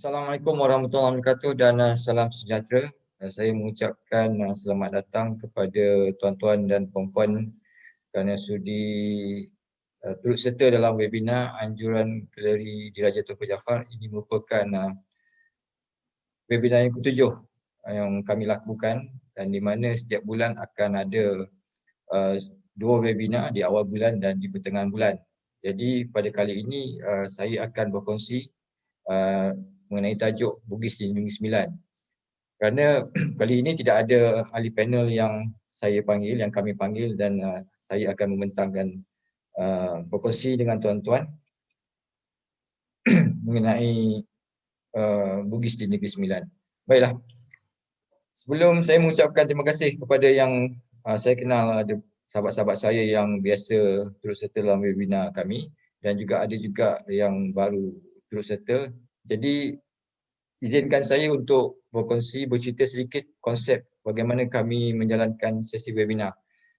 Assalamualaikum warahmatullahi wabarakatuh dan salam sejahtera. Saya mengucapkan selamat datang kepada tuan-tuan dan puan-puan kerana sudi turut serta dalam webinar anjuran Galeri Diraja Tunku Jaafar. Ini merupakan webinar yang ketujuh yang kami lakukan dan di mana setiap bulan akan ada dua webinar di awal bulan dan di pertengahan bulan. Jadi pada kali ini saya akan berkongsi mengenai tajuk Bugis di Negeri Sembilan. Kerana kali ini tidak ada ahli panel yang kami panggil dan saya akan membentangkan berkongsi dengan tuan-tuan mengenai Bugis di Negeri Sembilan. Baiklah, sebelum saya mengucapkan terima kasih kepada yang saya kenal, ada sahabat-sahabat saya yang biasa turut serta dalam webinar kami dan juga ada juga yang baru turut serta. Jadi izinkan saya untuk bercerita sedikit konsep bagaimana kami menjalankan sesi webinar.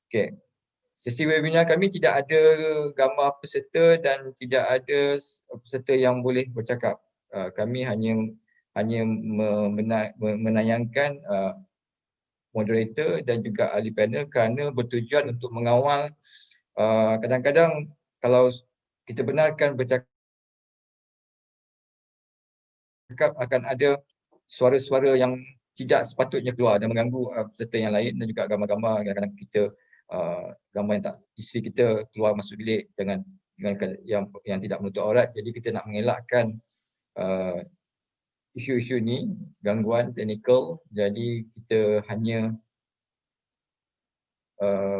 Okey. Sesi webinar kami tidak ada gambar peserta dan tidak ada peserta yang boleh bercakap. Kami hanya menayangkan moderator dan juga ahli panel kerana bertujuan untuk mengawal kadang-kadang kalau kita benarkan bercakap akan ada suara-suara yang tidak sepatutnya keluar dan mengganggu peserta yang lain dan juga gambar-gambar kadang-kadang kita gambar yang tak isteri kita keluar masuk bilik dengan yang tidak menutup aurat. Jadi kita nak mengelakkan isu-isu ni, gangguan teknikal. Jadi kita hanya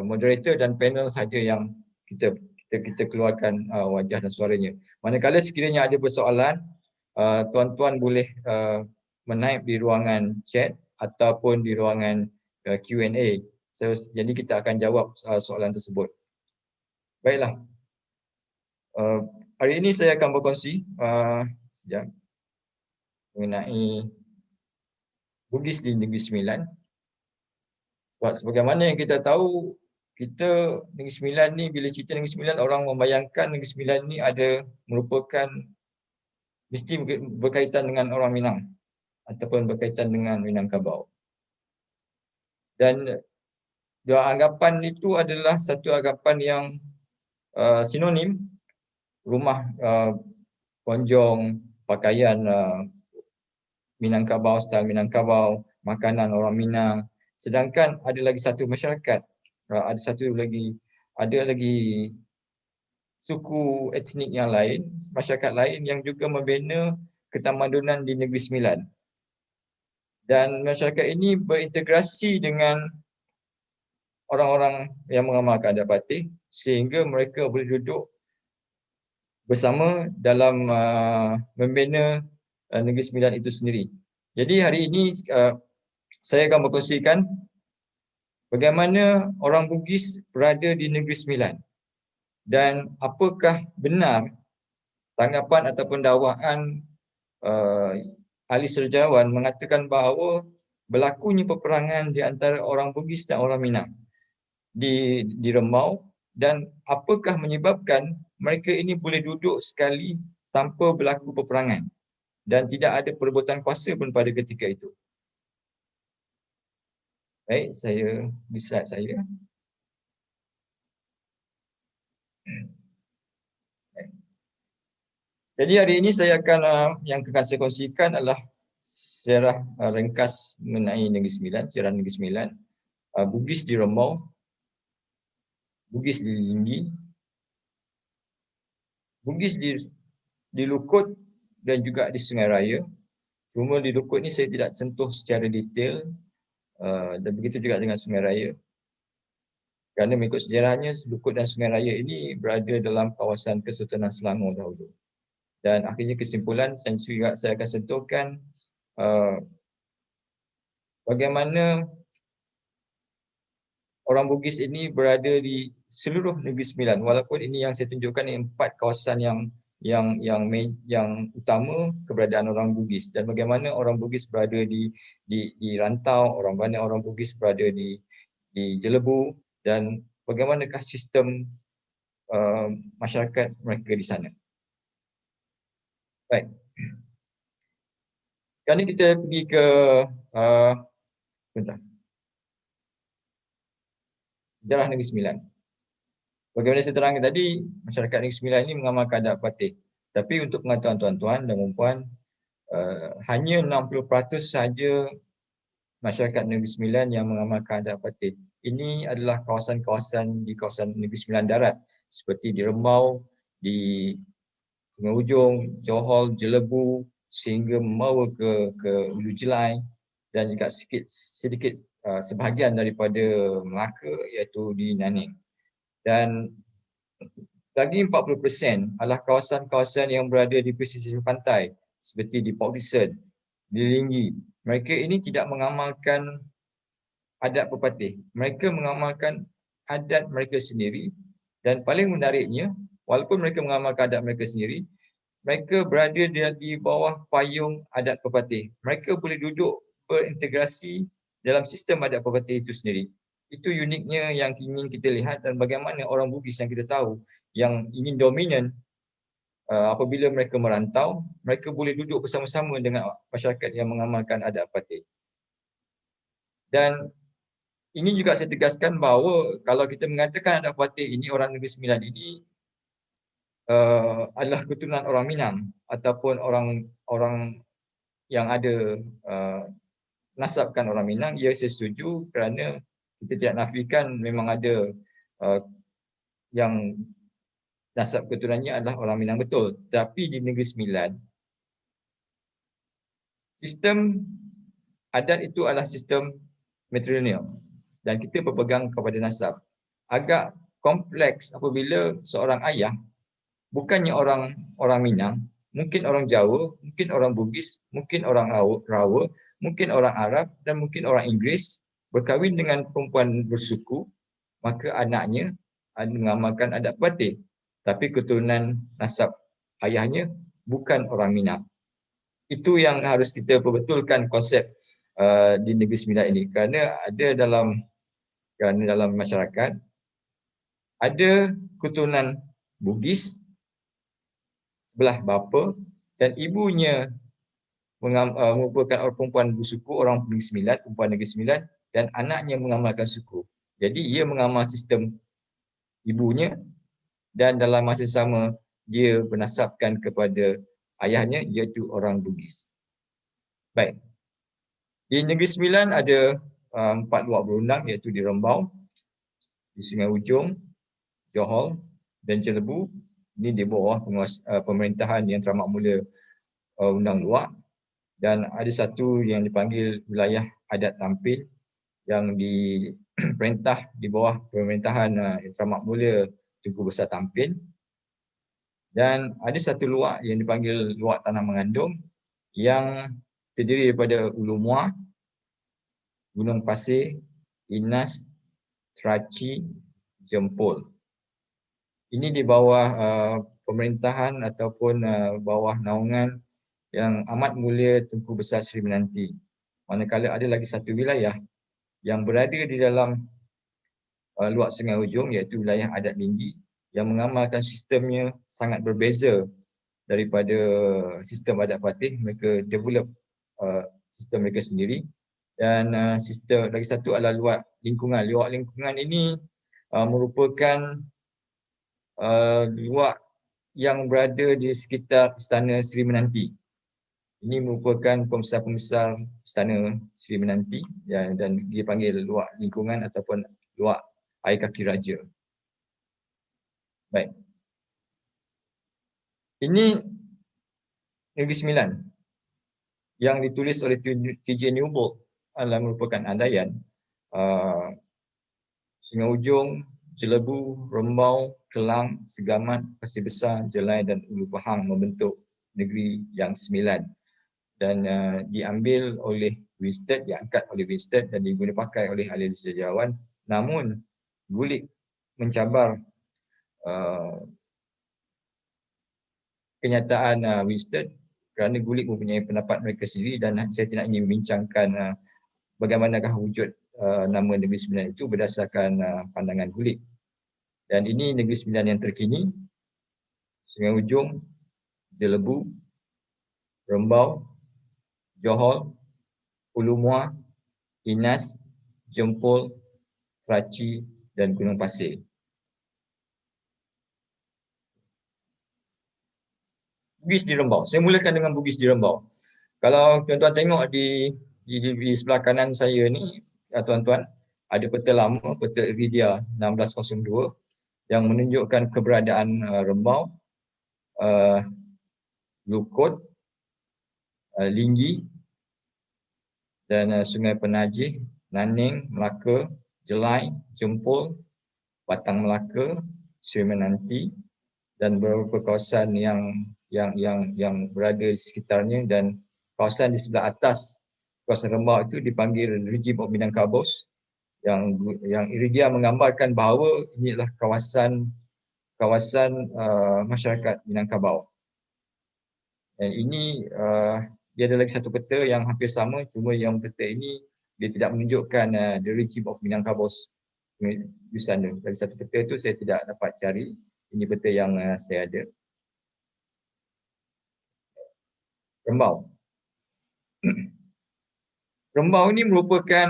moderator dan panel saja yang kita keluarkan wajah dan suaranya. Manakala sekiranya ada persoalan, tuan-tuan boleh menaip di ruangan chat ataupun di ruangan Q&A. Jadi kita akan jawab soalan tersebut. Baiklah. Hari ini saya akan berkongsi mengenai Bugis di Negeri Sembilan. Sebagaimana yang kita tahu, kita Negeri Sembilan ni, bila cerita Negeri Sembilan, orang membayangkan Negeri Sembilan ni merupakan mesti berkaitan dengan orang Minang ataupun berkaitan dengan Minangkabau. Dan anggapan itu adalah satu anggapan yang sinonim, rumah konjong, pakaian Minangkabau, style Minangkabau, makanan orang Minang. Sedangkan ada lagi satu masyarakat, ada lagi suku etnik yang lain, masyarakat lain yang juga membina ketamadunan di Negeri Sembilan. Dan masyarakat ini berintegrasi dengan orang-orang yang mengamalkan adat batik sehingga mereka boleh duduk bersama dalam membina Negeri Sembilan itu sendiri. Jadi hari ini saya akan berkongsikan bagaimana orang Bugis berada di Negeri Sembilan dan apakah benar tanggapan ataupun dakwaan ahli sejarawan mengatakan bahawa berlakunya peperangan di antara orang Bugis dan orang Minang di Rembau, dan apakah menyebabkan mereka ini boleh duduk sekali tanpa berlaku peperangan dan tidak ada perebutan kuasa pun pada ketika itu. Baik, saya di slide saya. Jadi hari ini saya akan yang akan saya kongsikan adalah sejarah ringkas mengenai Negeri Sembilan, sejarah Negeri Sembilan, Bugis di Rembau, Bugis di Linggi, Bugis di Lukut dan juga di Sungai Raya. Cuma di Lukut ni saya tidak sentuh secara detail dan begitu juga dengan Sungai Raya. Kerana mengikut sejarahnya, Lukut dan Sungai Raya ini berada dalam kawasan Kesultanan Selangor dahulu. Dan akhirnya kesimpulan saya akan sentuhkan bagaimana orang Bugis ini berada di seluruh Negeri Sembilan. Walaupun ini yang saya tunjukkan ni 4 kawasan yang utama keberadaan orang Bugis, dan bagaimana orang Bugis berada di rantau, orang Bugis berada di Jelebu, dan bagaimanakah sistem masyarakat mereka di sana. Baik. Sekarang ni kita pergi ke bentar. Sejarah Negeri Sembilan. Bagaimana saya terangkan tadi, masyarakat Negeri Sembilan ini mengamalkan adat Patih. Tapi untuk pengetahuan tuan-tuan dan puan-puan, hanya 60% sahaja masyarakat Negeri Sembilan yang mengamalkan adat Patih. Ini adalah kawasan-kawasan di kawasan Negeri Sembilan Darat seperti di Rembau, di Sungai Ujong, Johor, Jelebu sehingga membawa ke Ulu Jelai dan juga sedikit sebahagian daripada Melaka iaitu di Nanning. Dan lagi 40% adalah kawasan-kawasan yang berada di pesisir pantai seperti di Port Dickson, di Linggi. Mereka ini tidak mengamalkan adat pepatih. Mereka mengamalkan adat mereka sendiri dan paling menariknya, walaupun mereka mengamalkan adat mereka sendiri, mereka berada di bawah payung adat pepatih. Mereka boleh duduk berintegrasi dalam sistem adat pepatih itu sendiri. Itu uniknya yang ingin kita lihat dan bagaimana orang Bugis yang kita tahu yang ingin dominan apabila mereka merantau, mereka boleh duduk bersama-sama dengan masyarakat yang mengamalkan adat pepatih. Dan ini juga saya tegaskan bahawa kalau kita mengatakan adat pepatih ini orang Negeri Sembilan ini adalah keturunan orang Minang ataupun orang yang ada nasabkan orang Minang, ya saya setuju kerana kita tidak nafikan memang ada yang nasab keturunannya adalah orang Minang betul. Tapi di Negeri Sembilan, sistem adat itu adalah sistem matrilineal dan kita berpegang kepada nasab. Agak kompleks apabila seorang ayah bukannya orang Minang, mungkin orang Jawa, mungkin orang Bugis, mungkin orang Rawa, mungkin orang Arab dan mungkin orang Inggeris berkahwin dengan perempuan bersuku, maka anaknya mengamalkan adat pepatih. Tapi keturunan nasab ayahnya bukan orang Minang. Itu yang harus kita perbetulkan konsep di Negeri Sembilan ini kerana ada dalam masyarakat ada keturunan Bugis sebelah bapa dan ibunya merupakan orang perempuan bersuku, orang Negeri Sembilan, perempuan Negeri Sembilan dan anaknya mengamalkan suku. Jadi ia mengamal sistem ibunya dan dalam masa sama dia bernasabkan kepada ayahnya iaitu orang Bugis. Baik. Di Negeri Sembilan ada 4 luak berundang iaitu di Rembau, di Sungai Ujong, Johor dan Jelebu. Ini di bawah pemerintahan yang teramat mulia undang luak dan ada satu yang dipanggil wilayah adat Tampil yang diperintah di bawah pemerintahan yang teramat mulia Tunku Besar Tampil. Dan ada satu luak yang dipanggil luak Tanah Mengandung yang terdiri daripada Ulu Muar, Gunung Pasir, Inas, Teraci, Jempol. Ini di bawah pemerintahan ataupun bawah naungan yang amat mulia Tunku Besar Seri Menanti. Manakala ada lagi satu wilayah yang berada di dalam luak Sungai Ujong iaitu wilayah adat Linggi yang mengamalkan sistemnya sangat berbeza daripada sistem adat Patih. Mereka develop sistem mereka sendiri dan sistem lagi satu adalah luak lingkungan. Luak lingkungan ini merupakan luak yang berada di sekitar Istana Seri Menanti. Ini merupakan pembesar-pembesar Istana Seri Menanti dan dia panggil luak lingkungan ataupun luak air kaki raja. Baik. Ini Negeri Sembilan yang ditulis oleh T.J. Newbold adalah merupakan andaian Sungai Ujong, Jelebu, Rembau, Kelang, Segamat, Pasir Besar, Jelai dan Ulu Pahang membentuk negeri yang sembilan dan diambil oleh Winstead, diangkat oleh Winstead dan diguna pakai oleh ahli sejarawan. Namun Gulik mencabar kenyataan Winstead kerana Gulik mempunyai pendapat mereka sendiri dan saya tidak ingin membincangkan bagaimanakah wujud nama Negeri Sembilan itu berdasarkan pandangan Gulik. Dan ini Negeri Sembilan yang terkini, Sungai Ujong, Jelebu, Rembau, Johor, Ulu Muar, Inas, Jempol, Kerachi dan Gunung Pasir. Bugis di Rembau. Saya mulakan dengan Bugis di Rembau. Kalau tuan-tuan tengok di sebelah kanan saya ni, tuan-tuan, ada peta lama, peta Iridia 1602 yang menunjukkan keberadaan Rembau, Lukut, Linggi dan Sungai Penajih, Naning, Melaka, Jelai, Jempol, Batang Melaka, Semenanti dan beberapa kawasan yang berada di sekitarnya, dan kawasan di sebelah atas kawasan Rembau itu dipanggil Regime of Minangkabau, yang Iridia menggambarkan bahawa ini adalah kawasan masyarakat Minangkabau. Dan ini dia ada lagi satu peta yang hampir sama, cuma yang peta ini dia tidak menunjukkan the Regime of Minangkabau di sana. Dari satu peta itu saya tidak dapat cari. Ini peta yang saya ada. Rembau. Rembau ini merupakan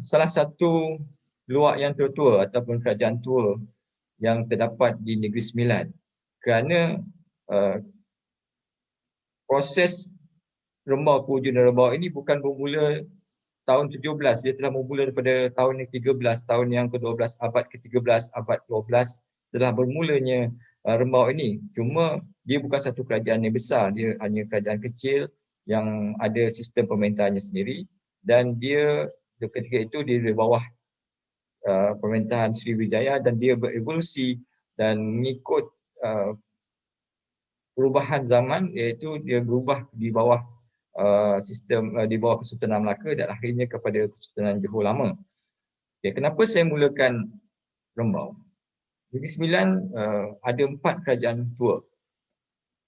salah satu luak yang tertua ataupun kerajaan tua yang terdapat di Negeri Sembilan. Kerana proses Rembau, pewujudan Rembau ini bukan bermula tahun 17, dia telah bermula daripada tahun ke-13, tahun yang ke-12, abad ke-13, abad 12 telah bermulanya Rembau ini. Cuma dia bukan satu kerajaan yang besar, dia hanya kerajaan kecil yang ada sistem pemerintahannya sendiri, dan dia ketika itu dia di bawah pemerintahan Sriwijaya, dan dia berevolusi dan mengikut perubahan zaman, iaitu dia berubah di bawah sistem di bawah Kesultanan Melaka dan akhirnya kepada Kesultanan Johor Lama. Okay, kenapa saya mulakan Rembau? Negeri Sembilan ada 4 kerajaan tua.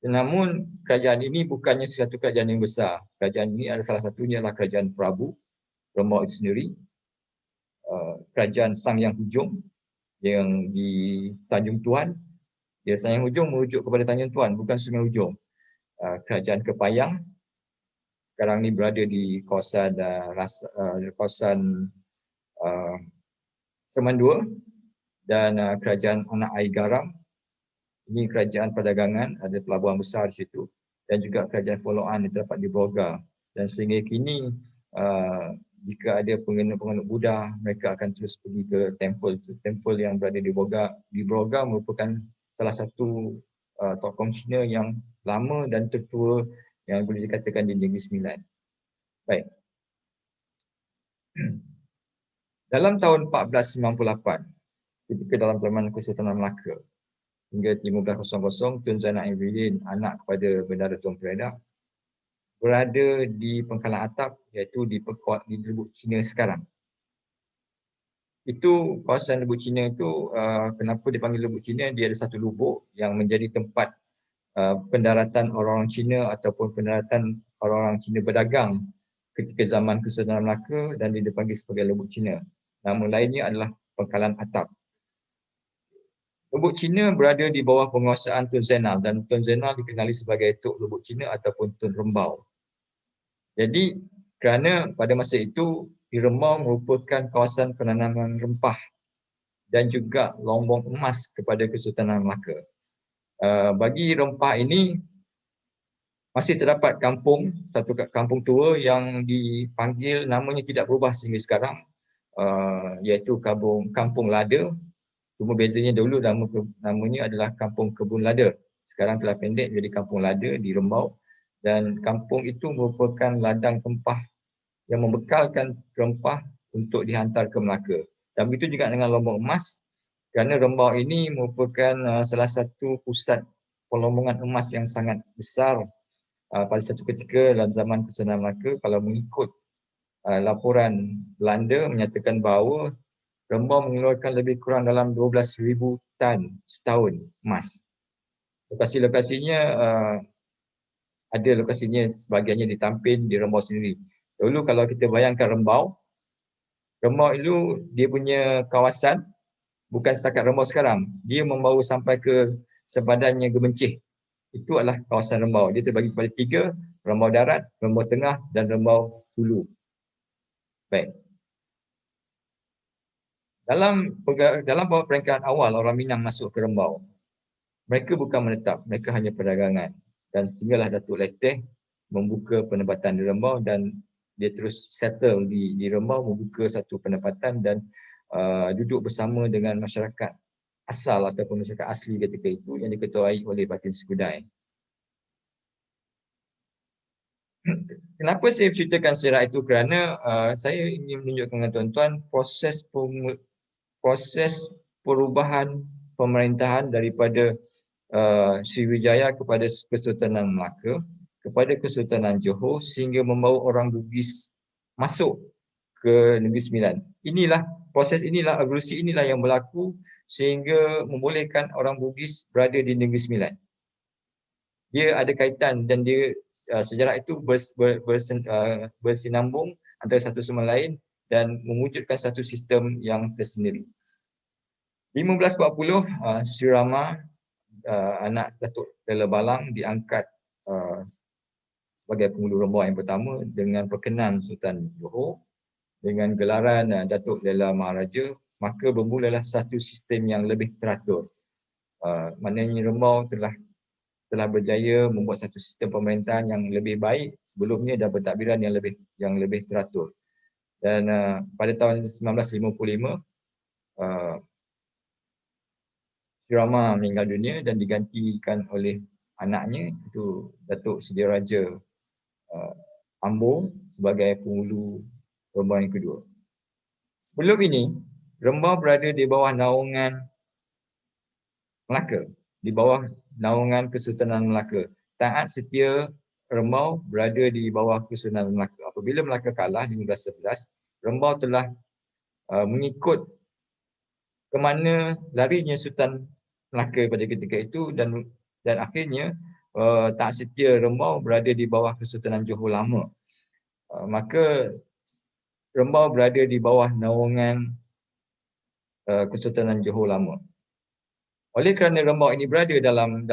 Namun kerajaan ini bukannya satu kerajaan yang besar. Kerajaan ini ada salah satunya adalah Kerajaan Prabu Rembau itu sendiri. Kerajaan Sang Yang Hujung yang di Tanjung Tuan. Dia Sang Yang Hujung merujuk kepada Tanjung Tuan, bukan Sungai Hujung. Kerajaan Kepayang sekarang ni berada di kawasan Semandua, dan kerajaan Anak Air Garam, ini kerajaan perdagangan, ada pelabuhan besar di situ, dan juga kerajaan Foloan yang terdapat di Broga. Dan sehingga kini jika ada penganut Buddha, mereka akan terus pergi ke temple yang berada di Broga. Di Broga merupakan salah satu tokoh Cina yang lama dan tertua yang boleh dikatakan di Negeri Sembilan. Baik. Dalam tahun 1498, ketika dalam zaman Kesultanan Melaka, hingga 1500, Tun Zainal Abidin, anak kepada Bendahara Tuan Peredak, berada di Pengkalan Atap, iaitu di Lubuk Cina sekarang. Itu kawasan Lubuk Cina itu, kenapa dipanggil Lubuk Cina? Dia ada satu lubuk yang menjadi tempat pendaratan orang-orang Cina ataupun pendaratan orang-orang Cina berdagang ketika zaman Kesultanan Melaka, dan dia dipanggil sebagai Lubuk Cina. Nama lainnya adalah Pengkalan Atap. Lubuk Cina berada di bawah penguasaan Tun Zainal, dan Tun Zainal dikenali sebagai Tok Lubuk Cina ataupun Tun Rembau. Jadi kerana pada masa itu di Rembau merupakan kawasan penanaman rempah dan juga lombong emas kepada Kesultanan Melaka. Bagi rempah ini masih terdapat satu kampung tua yang dipanggil, namanya tidak berubah sehingga sekarang, iaitu Kampung Lada. Cuma bezanya dulu namanya adalah Kampung Kebun Lada. Sekarang telah pendek jadi Kampung Lada di Rembau. Dan kampung itu merupakan ladang rempah yang membekalkan rempah untuk dihantar ke Melaka. Dan begitu juga dengan lombong emas, kerana Rembau ini merupakan salah satu pusat pelombongan emas yang sangat besar pada satu ketika dalam zaman Kesultanan Melaka. Kalau mengikut laporan Belanda menyatakan bahawa Rembau mengeluarkan lebih kurang dalam 12,000 tan setahun emas. Lokasi-lokasinya ada lokasinya, sebahagiannya di Tampin, di Rembau sendiri. Dulu kalau kita bayangkan Rembau itu dia punya kawasan bukan setakat Rembau sekarang. Dia membawa sampai ke sepadannya Gemencih. Itu adalah kawasan Rembau. Dia terbagi kepada 3. Rembau darat, rembau tengah dan rembau hulu. Baik. Dalam beberapa peringkat awal orang Minang masuk ke Rembau, mereka bukan menetap, mereka hanya perdagangan. Dan sehinggalah Datuk Leteh membuka penempatan di Rembau dan dia terus settle di Rembau, membuka satu penempatan dan duduk bersama dengan masyarakat asal ataupun masyarakat asli ketika itu yang diketuai oleh Batin Sekudai. Kenapa saya ceritakan sejarah itu? Kerana saya ingin menunjukkan kepada tuan-tuan proses perubahan pemerintahan daripada Sriwijaya kepada Kesultanan Melaka kepada Kesultanan Johor sehingga membawa orang Bugis masuk ke Negeri Sembilan. Proses inilah, evolusi inilah yang berlaku sehingga membolehkan orang Bugis berada di Negeri Sembilan. Dia ada kaitan dan dia sejarah itu bersinambung antara satu sama lain dan mewujudkan satu sistem yang tersendiri. 1540 Sri Rama anak Datuk Lela Balang diangkat sebagai penghulu Rembau yang pertama dengan perkenan Sultan Johor dengan gelaran Datuk Lela Maharaja, maka bermulalah satu sistem yang lebih teratur. Maknanya Rembau telah berjaya membuat satu sistem pemerintahan yang lebih baik sebelumnya dan pentadbiran yang lebih teratur. Dan pada tahun 1955 Sri Rama meninggal dunia dan digantikan oleh anaknya itu Datuk Sedia Raja Ambo sebagai penghulu Rembau yang kedua. Sebelum ini, Rembau berada di bawah naungan Melaka, di bawah naungan Kesultanan Melaka. Taat setia Rembau berada di bawah Kesultanan Melaka. Apabila Melaka kalah 1511, Rembau telah mengikut ke mana larinya Sultan Melaka pada ketika itu dan akhirnya Taat setia Rembau berada di bawah Kesultanan Johor lama. Maka Rembau berada di bawah naungan Kesultanan Johor lama. Oleh kerana Rembau ini berada dalam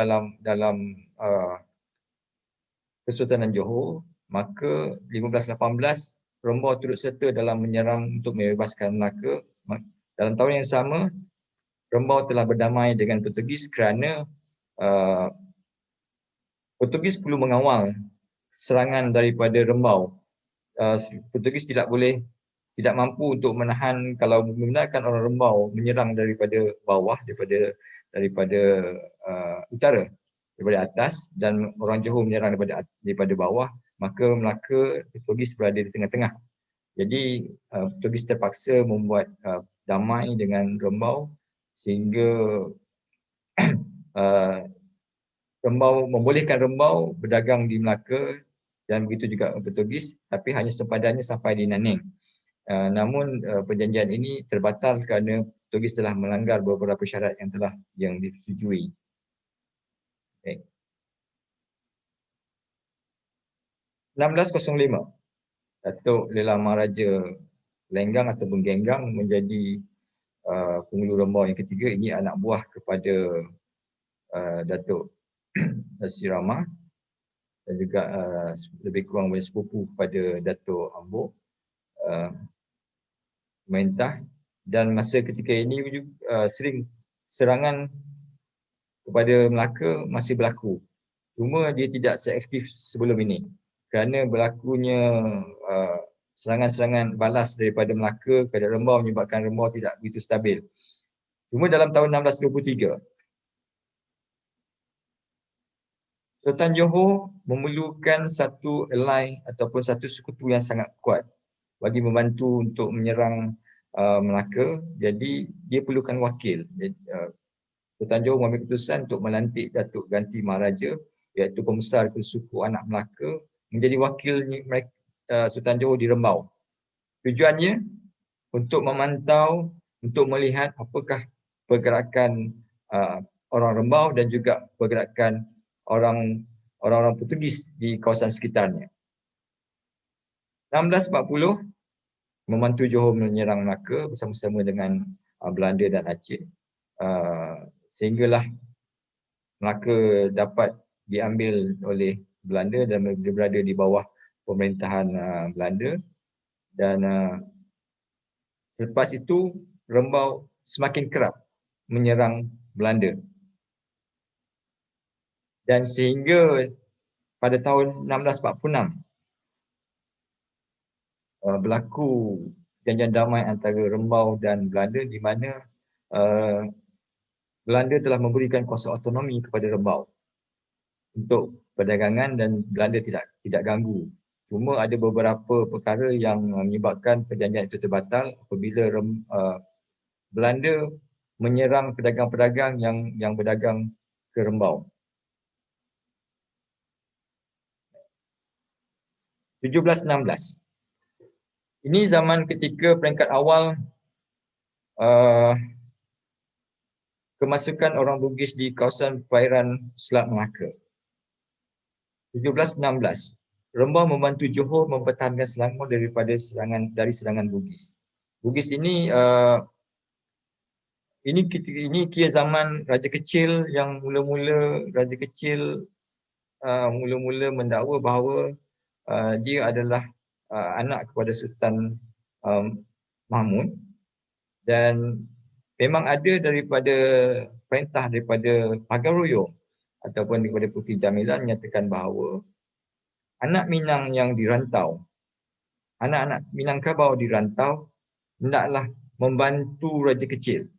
Kesultanan Johor, maka 1518 Rembau turut serta dalam menyerang untuk membebaskan Melaka. Dalam tahun yang sama, Rembau telah berdamai dengan Portugis kerana Portugis perlu mengawal serangan daripada Rembau. Portugis tidak mampu untuk menahan kalau membenarkan orang Rembau menyerang daripada bawah, daripada utara, daripada atas, dan orang Johor menyerang daripada bawah, maka Melaka Portugis berada di tengah-tengah. Jadi Portugis terpaksa membuat damai dengan Rembau sehingga Rembau membolehkan Rembau berdagang di Melaka dan begitu juga Portugis, tapi hanya sempadannya sampai di Nanning. Namun perjanjian ini terbatal kerana Portugis telah melanggar beberapa syarat yang disetujui. Okay. 1605, Datuk Lela Maharaja Lenggang ataupun Genggang menjadi penghulu Rembau yang ketiga. Ini anak buah kepada Datuk Sri Rama dan juga lebih kurang sepupu kepada Datuk Ambo Mentah. Dan masa ketika ini sering serangan kepada Melaka masih berlaku. Cuma dia tidak seaktif sebelum ini. Kerana berlakunya serangan-serangan balas daripada Melaka kepada Rembau menyebabkan Rembau tidak begitu stabil. Cuma dalam tahun 1623, Sultan Johor memerlukan satu ally ataupun satu sekutu yang sangat kuat bagi membantu untuk menyerang Melaka. Jadi dia perlukan wakil. Sultan Johor mengambil keputusan untuk melantik Datuk Ganti Maharaja, iaitu pembesar suku anak Melaka, menjadi wakil Sultan Johor di Rembau. Tujuannya untuk memantau, untuk melihat apakah pergerakan orang Rembau dan juga pergerakan orang-orang Portugis di kawasan sekitarnya. 1640, membantu Johor menyerang Melaka bersama-sama dengan Belanda dan Aceh. Sehinggalah Melaka dapat diambil oleh Belanda dan dia berada di bawah pemerintahan Belanda. Dan selepas itu Rembau semakin kerap menyerang Belanda. Dan sehingga pada tahun 1646 berlaku janjian damai antara Rembau dan Belanda, di mana Belanda telah memberikan kuasa autonomi kepada Rembau untuk perdagangan dan Belanda tidak ganggu. Cuma ada beberapa perkara yang menyebabkan perjanjian itu terbatal apabila Belanda menyerang pedagang-pedagang yang berdagang ke Rembau. 1716. Ini zaman ketika peringkat awal kemasukan orang Bugis di kawasan perairan Selat Melaka. 1716. Rembau membantu Johor mempertahankan Selangor dari serangan Bugis. Bugis ini kira zaman Raja Kecil yang mula-mula mendakwa bahawa dia adalah anak kepada Sultan Mahmud, dan memang ada daripada perintah daripada Pagar Royong ataupun daripada Puteri Jamilan menyatakan bahawa anak Minang yang dirantau, anak-anak Minangkabau dirantau, hendaklah membantu Raja Kecil.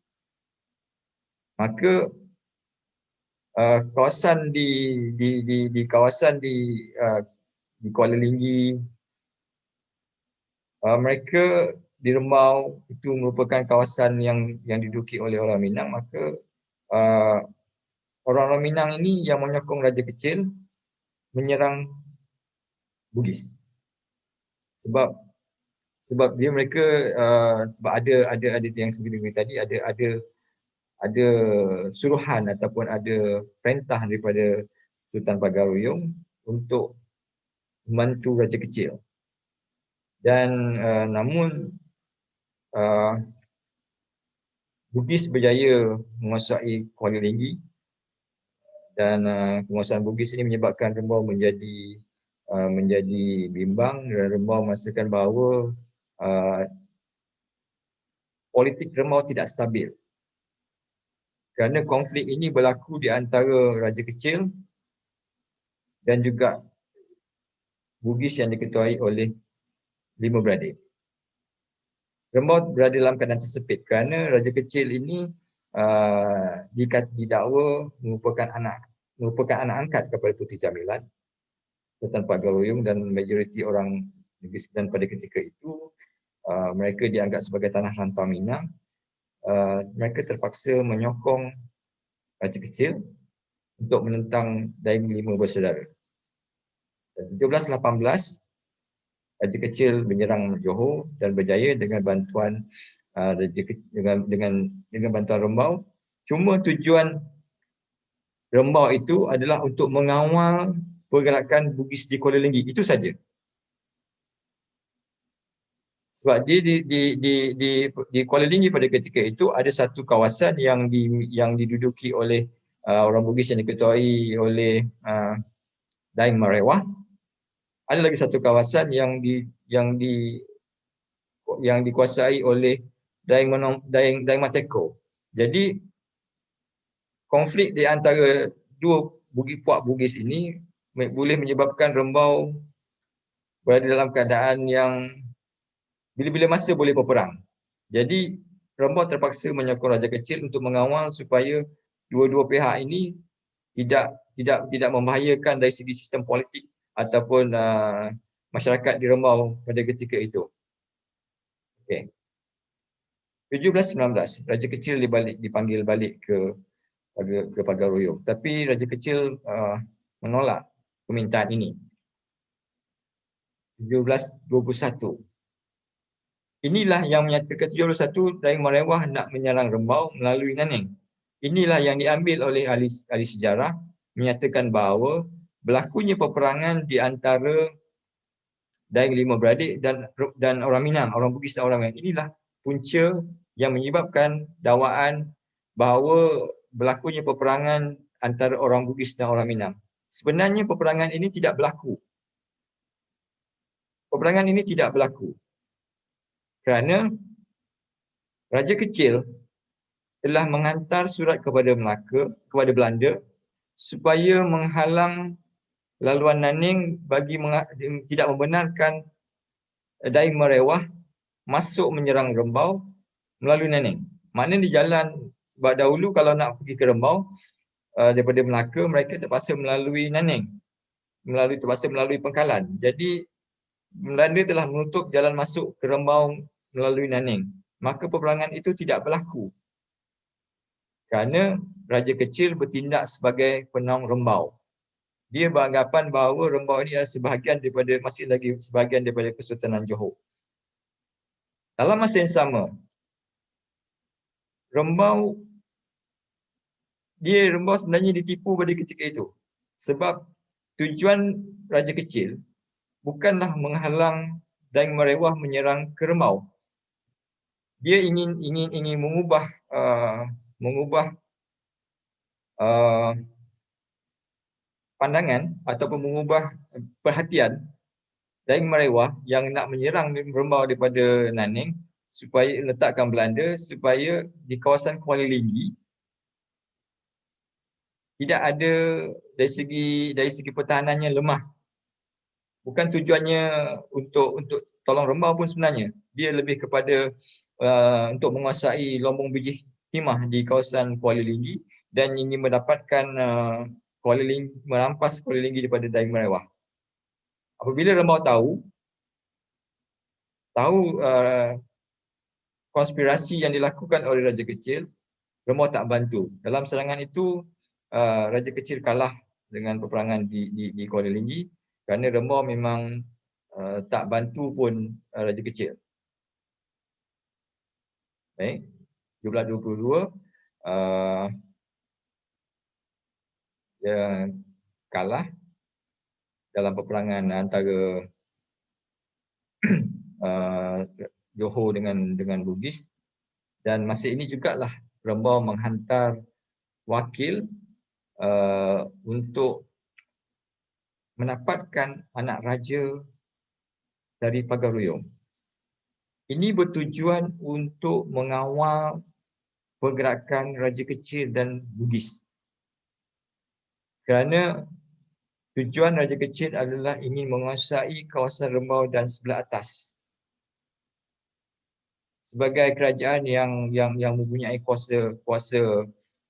Maka kawasan di Kuala Linggi, mereka di Rembau itu merupakan kawasan yang diduduki oleh orang Minang. Maka orang-orang Minang ini yang menyokong Raja Kecil menyerang Bugis. Sebab mereka sebab ada yang seperti tadi, ada suruhan ataupun ada perintah daripada Sultan Pagar Royong untuk membantu Raja Kecil. Dan namun Bugis berjaya menguasai Kuala Linggi, dan penguasaan Bugis ini menyebabkan Rembau menjadi bimbang, dan Rembau merasakan bahawa politik Rembau tidak stabil. Kerana konflik ini berlaku di antara Raja Kecil dan juga Bugis yang diketuai oleh 5 beradik. Rembau berada dalam keadaan tersepit kerana Raja Kecil ini didakwa merupakan anak angkat kepada Puteri Jamilan, Sultan Pagar Royong, dan majoriti orang Negeri Sembilan pada ketika itu mereka dianggap sebagai tanah rantau Minang. Mereka terpaksa menyokong Raja Kecil untuk menentang Daeng 5 bersaudara. 1718 Raja Kecil menyerang Johor dan berjaya dengan bantuan dengan bantuan Rembau. Cuma tujuan Rembau itu adalah untuk mengawal pergerakan Bugis di Kuala Linggi, itu saja. Sebab dia di Kuala Linggi pada ketika itu ada satu kawasan yang diduduki oleh orang Bugis yang diketuai oleh Daeng Marewah. Ada lagi satu kawasan yang dikuasai oleh Daeng Mateko. Jadi konflik di antara dua puak Bugis ini boleh menyebabkan Rembau berada dalam keadaan yang bila-bila masa boleh berperang. Jadi Rembau terpaksa menyokong Raja Kecil untuk mengawal supaya dua-dua pihak ini tidak membahayakan dari segi sistem politik ataupun masyarakat di Rembau pada ketika itu. Okey. 1719 Raja Kecil dipanggil balik ke Pagar Royong, tapi Raja Kecil menolak permintaan ini. 1721. Inilah yang menyatakan 1721 Daeng Marewah nak menyerang Rembau melalui Nanning. Inilah yang diambil oleh ahli sejarah, menyatakan bahawa berlakunya peperangan di antara Daeng 5 beradik dan orang Minang, orang Bugis dan orang Minang. Inilah punca yang menyebabkan dakwaan bahawa berlakunya peperangan antara orang Bugis dan orang Minang. sebenarnya peperangan ini tidak berlaku. Peperangan ini tidak berlaku kerana Raja Kecil telah menghantar surat kepada Melaka, kepada Belanda supaya menghalang laluan Naning bagi tidak membenarkan Dai Merewah masuk menyerang Rembau melalui Naning. Maknanya di jalan, sebab dahulu kalau nak pergi ke Rembau daripada Melaka, mereka terpaksa melalui Naning, terpaksa melalui Pengkalan. Jadi Belanda telah menutup jalan masuk ke Rembau melalui Naning. Maka peperangan itu tidak berlaku kerana Raja Kecil bertindak sebagai penaung Rembau. Dia beranggapan bahawa Rembau ini adalah sebahagian daripada, masih lagi sebahagian daripada Kesultanan Johor. Dalam masa yang sama, Rembau sebenarnya ditipu pada ketika itu. Sebab tujuan Raja Kecil bukanlah menghalang Dai Merewah menyerang ke Rembau. Dia ingin mengubah pandangan ataupun mengubah perhatian Dai Merewah yang nak menyerang Rembau daripada Naning, supaya letakkan Belanda, supaya di kawasan Kuala Linggi tidak ada dari segi pertahanannya lemah. Bukan tujuannya untuk tolong Rembau pun sebenarnya. Dia lebih kepada untuk menguasai lombong biji timah di kawasan Kuala Linggi dan ingin mendapatkan merampas Kuala Linggi daripada Dai Merewah. Apabila Rembau tahu konspirasi yang dilakukan oleh Raja Kecil, Rembau tak bantu. Dalam serangan itu Raja Kecil kalah dengan peperangan di Kuala Linggi kerana Rembau memang tak bantu pun Raja Kecil. Baik, 1722 dia kalah dalam peperangan antara Johor dengan Bugis, dan masa ini jugalah Rembau menghantar wakil untuk mendapatkan anak raja dari Pagar Ruyung. Ini bertujuan untuk mengawal pergerakan Raja Kecil dan Bugis. Kerana tujuan Raja Kecil adalah ingin menguasai kawasan Rembau dan sebelah atas. Sebagai kerajaan yang mempunyai kuasa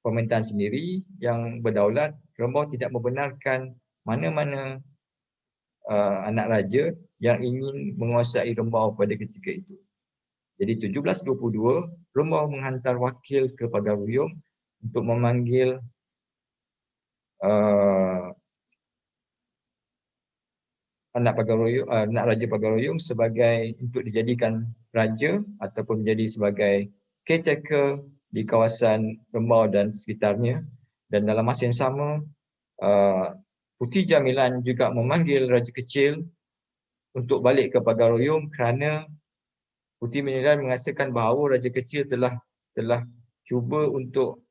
pemerintahan sendiri yang berdaulat, Rembau tidak membenarkan mana-mana anak raja yang ingin menguasai Rembau pada ketika itu. Jadi 1722, Rembau menghantar wakil ke Pagar Ruyung untuk memanggil anak Raja Pagar Ruyung untuk dijadikan raja ataupun menjadi sebagai caretaker di kawasan Rembau dan sekitarnya. Dan dalam masa yang sama, Puteri Jamilan juga memanggil Raja Kecil untuk balik ke Pagar Ruyung kerana Puteri Jamilan mengatakan bahawa Raja Kecil telah cuba untuk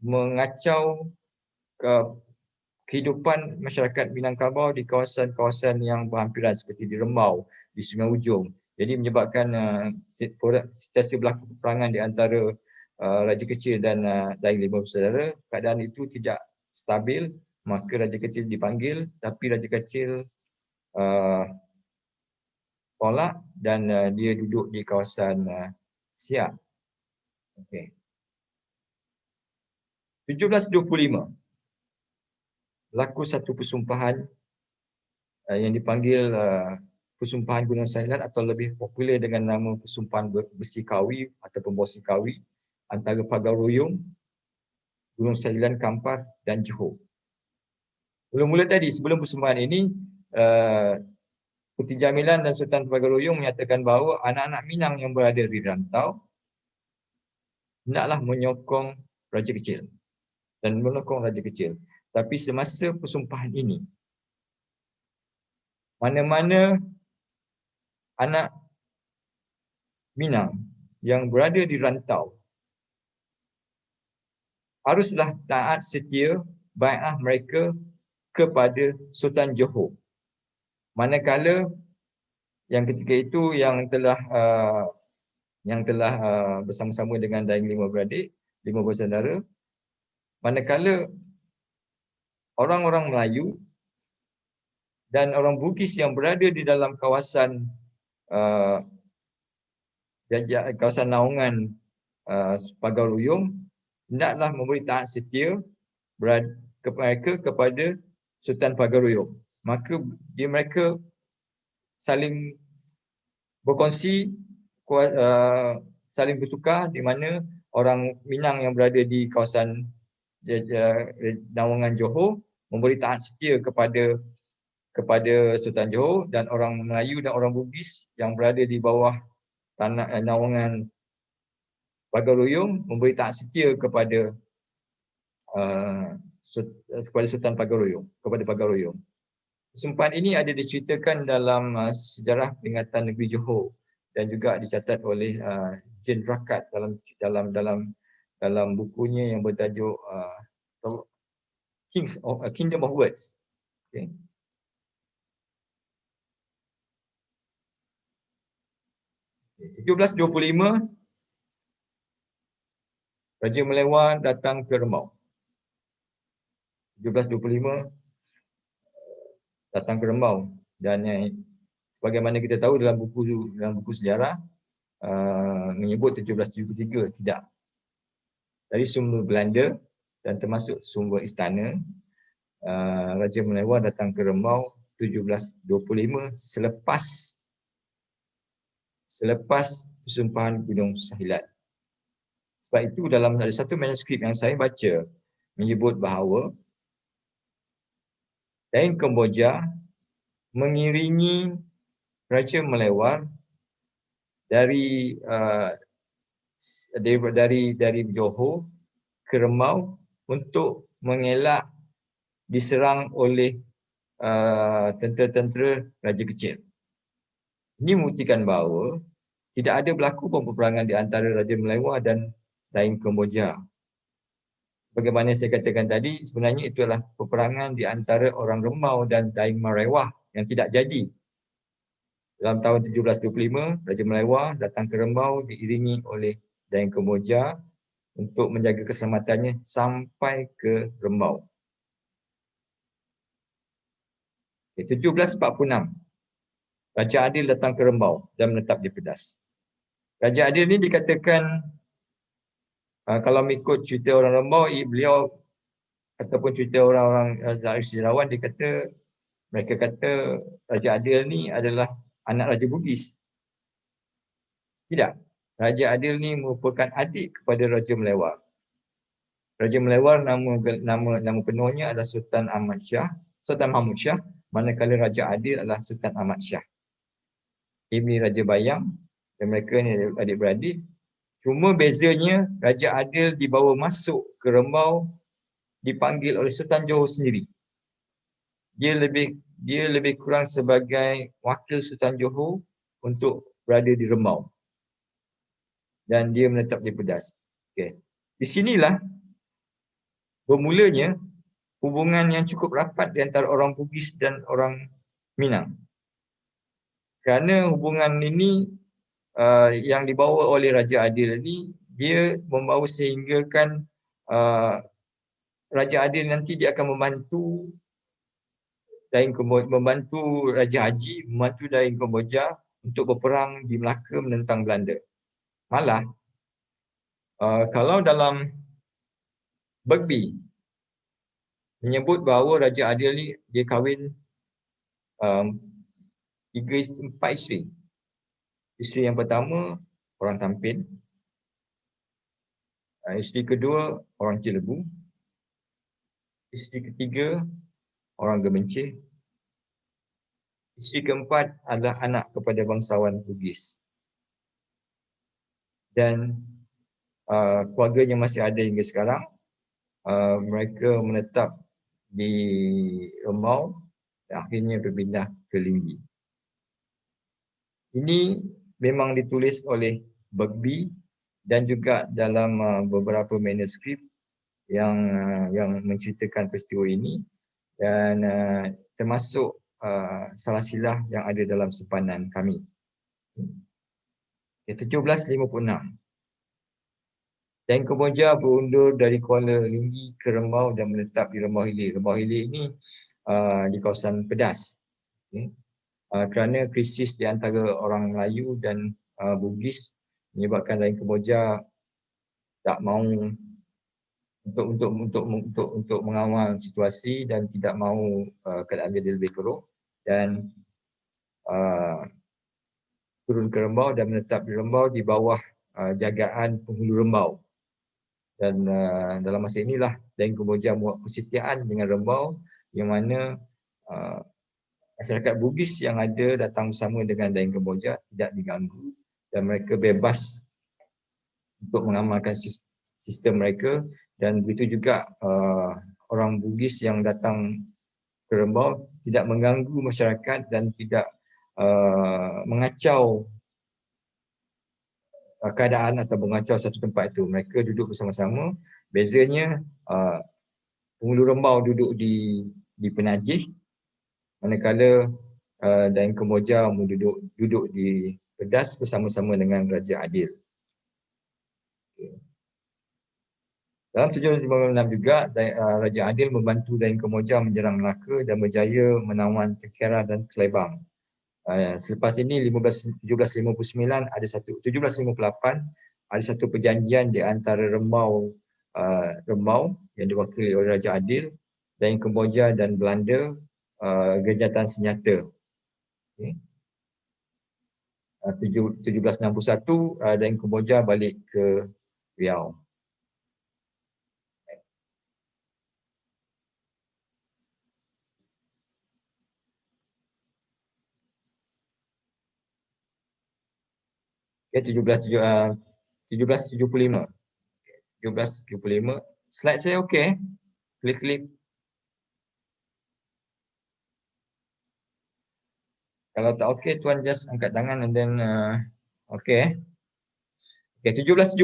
mengacau kehidupan masyarakat Minangkabau di kawasan-kawasan yang berhampiran seperti di Rembau, di Sungai Ujong. Jadi menyebabkan situasi berlaku peperangan di antara Raja Kecil dan Dai Lima Bersaudara. Keadaan itu tidak stabil, maka Raja Kecil dipanggil, tapi Raja Kecil tolak dan dia duduk di kawasan Siak. Okay. 1725 berlaku satu persumpahan yang dipanggil Persumpahan Gunung Sailat atau lebih popular dengan nama Persumpahan Besi Kawi ataupun Bosi Kawi antara Pagar Ruyung, Gunung Sailat, Kampar dan Johor. Mula-mula tadi sebelum persumpahan ini, Puteri Jamilan dan Sultan Pagar Ruyung menyatakan bahawa anak-anak Minang yang berada di rantau hendaklah menyokong Raja Kecil dan menyokong Raja Kecil. Tapi semasa persumpahan ini, mana-mana anak Minang yang berada di rantau haruslah taat setia bai'ah mereka kepada Sultan Johor. Manakala yang ketika itu yang telah bersama-sama dengan Daeng lima beradik, lima bersaudara, manakala orang-orang Melayu dan orang Bugis yang berada di dalam kawasan kawasan naungan Pagar Ruyung hendaklah memberi taat setia mereka kepada Sultan Pagar Ruyung. Maka mereka saling berkongsi, saling bertukar, di mana orang Minang yang berada di kawasan naungan Johor memberi taat setia kepada Sultan Johor, dan orang Melayu dan orang Bugis yang berada di bawah tanah naungan Pagar Ruyung memberi taat setia kepada Sultan Pagar Ruyung, kepada Pagar Ruyung. Kesempatan ini ada diceritakan dalam sejarah peringatan negeri Johor dan juga dicatat oleh Jane Rakat dalam bukunya yang bertajuk Kingdom of Words. Okay. Okay. 1725 Raja Melewar datang ke Remau. 1725 datang ke Remau, dan sebagaimana kita tahu dalam buku sejarah menyebut 1773, tidak. Dari sumber Belanda dan termasuk sumber istana, Raja Melewar datang ke Remau 1725 selepas persumpahan Gunung Sahilat. Sebab itu dalam ada satu manuskrip yang saya baca menyebut bahawa Daeng Kemboja mengiringi Raja Melewar dari Johor ke Remau untuk mengelak diserang oleh tentera-tentera Raja Kecil. Ini membuktikan bahawa tidak ada berlaku peperangan di antara Raja Melewar dan Daeng Kemboja. Sebagaimana saya katakan tadi, sebenarnya itu adalah peperangan di antara orang Remau dan Daeng Marewah yang tidak jadi. Dalam tahun 1725, Raja Melewar datang ke Remau diiringi oleh Daeng Kemboja untuk menjaga keselamatannya sampai ke Remau. 1746, Raja Adil datang ke Remau dan menetap di Pedas. Raja Adil ni dikatakan, kalau mengikut cerita orang Remau, beliau ataupun cerita orang-orang sejarawan, mereka kata Raja Adil ni adalah anak Raja Bugis. Tidak. Raja Adil ni merupakan adik kepada Raja Melewar. Raja Melewar nama penuhnya adalah Sultan Mahmud Shah, manakala Raja Adil adalah Sultan Ahmad Shah. Ibni Raja Bayang, dan mereka ni adik-beradik. Cuma bezanya Raja Adil dibawa masuk ke Remau dipanggil oleh Sultan Johor sendiri. Dia lebih kurang sebagai wakil Sultan Johor untuk berada di Remau. Dan dia menetap di Pedas. Okay. Di sinilah bermulanya hubungan yang cukup rapat di antara orang Bugis dan orang Minang. Kerana hubungan ini yang dibawa oleh Raja Adil ini, dia membawa sehinggakan Raja Adil nanti dia akan membantu Raja Haji, membantu Daeng Kemboja untuk berperang di Melaka menentang Belanda. Malah kalau dalam Bergby menyebut bahawa Raja Adil ni dia kahwin 4 isteri. Isteri yang pertama orang Tampin, isteri kedua orang Cilebu, isteri ketiga orang Gemencih, isteri keempat adalah anak kepada bangsawan Bugis. Dan keluarganya masih ada hingga sekarang. Mereka menetap di Remau dan akhirnya berpindah ke Linggi. Ini memang ditulis oleh Bergby dan juga dalam beberapa manuskrip yang menceritakan peristiwa ini, dan termasuk salah silah yang ada dalam simpanan kami. 1756. Dan Kemboja berundur dari Kuala Linggi ke Rembau dan menetap di Rembau Hilir. Rembau Hilir ini di kawasan Pedas. Okay. Kerana krisis di antara orang Melayu dan Bugis menyebabkan Dain Kemboja tak mahu untuk mengawal situasi dan tidak mahu keadaan jadi lebih teruk dan turun ke Rembau dan menetap di Rembau di bawah jagaan penghulu Rembau. Dan dalam masa inilah Dain Kemboja membuat persetiaan dengan Rembau yang mana masyarakat Bugis yang ada datang bersama dengan Dain Kemboja tidak diganggu dan mereka bebas untuk mengamalkan sistem mereka, dan begitu juga orang Bugis yang datang ke Rembau tidak mengganggu masyarakat dan tidak mengacau keadaan atau mengacau satu tempat itu. Mereka duduk bersama-sama. Bezanya penghulu Rembau duduk di Penajih, manakala Dain Kemboja duduk di Pedas bersama-sama dengan Raja Adil. Dalam 1756 juga Raja Adil membantu Dain Kemboja menyerang Melaka dan berjaya menawan Tekera dan Kelebang. Selepas ini 1758 ada satu perjanjian di antara Rembau yang diwakili oleh Raja Adil, Dain Kemboja dan Belanda, Gejatan Senjata. Okay. 1761 Dain Kemboja balik ke Riau. Okay, 1775. Slide saya okey. Klik. Kalau tak okey, tuan just angkat tangan and then okey. Okay, 1775.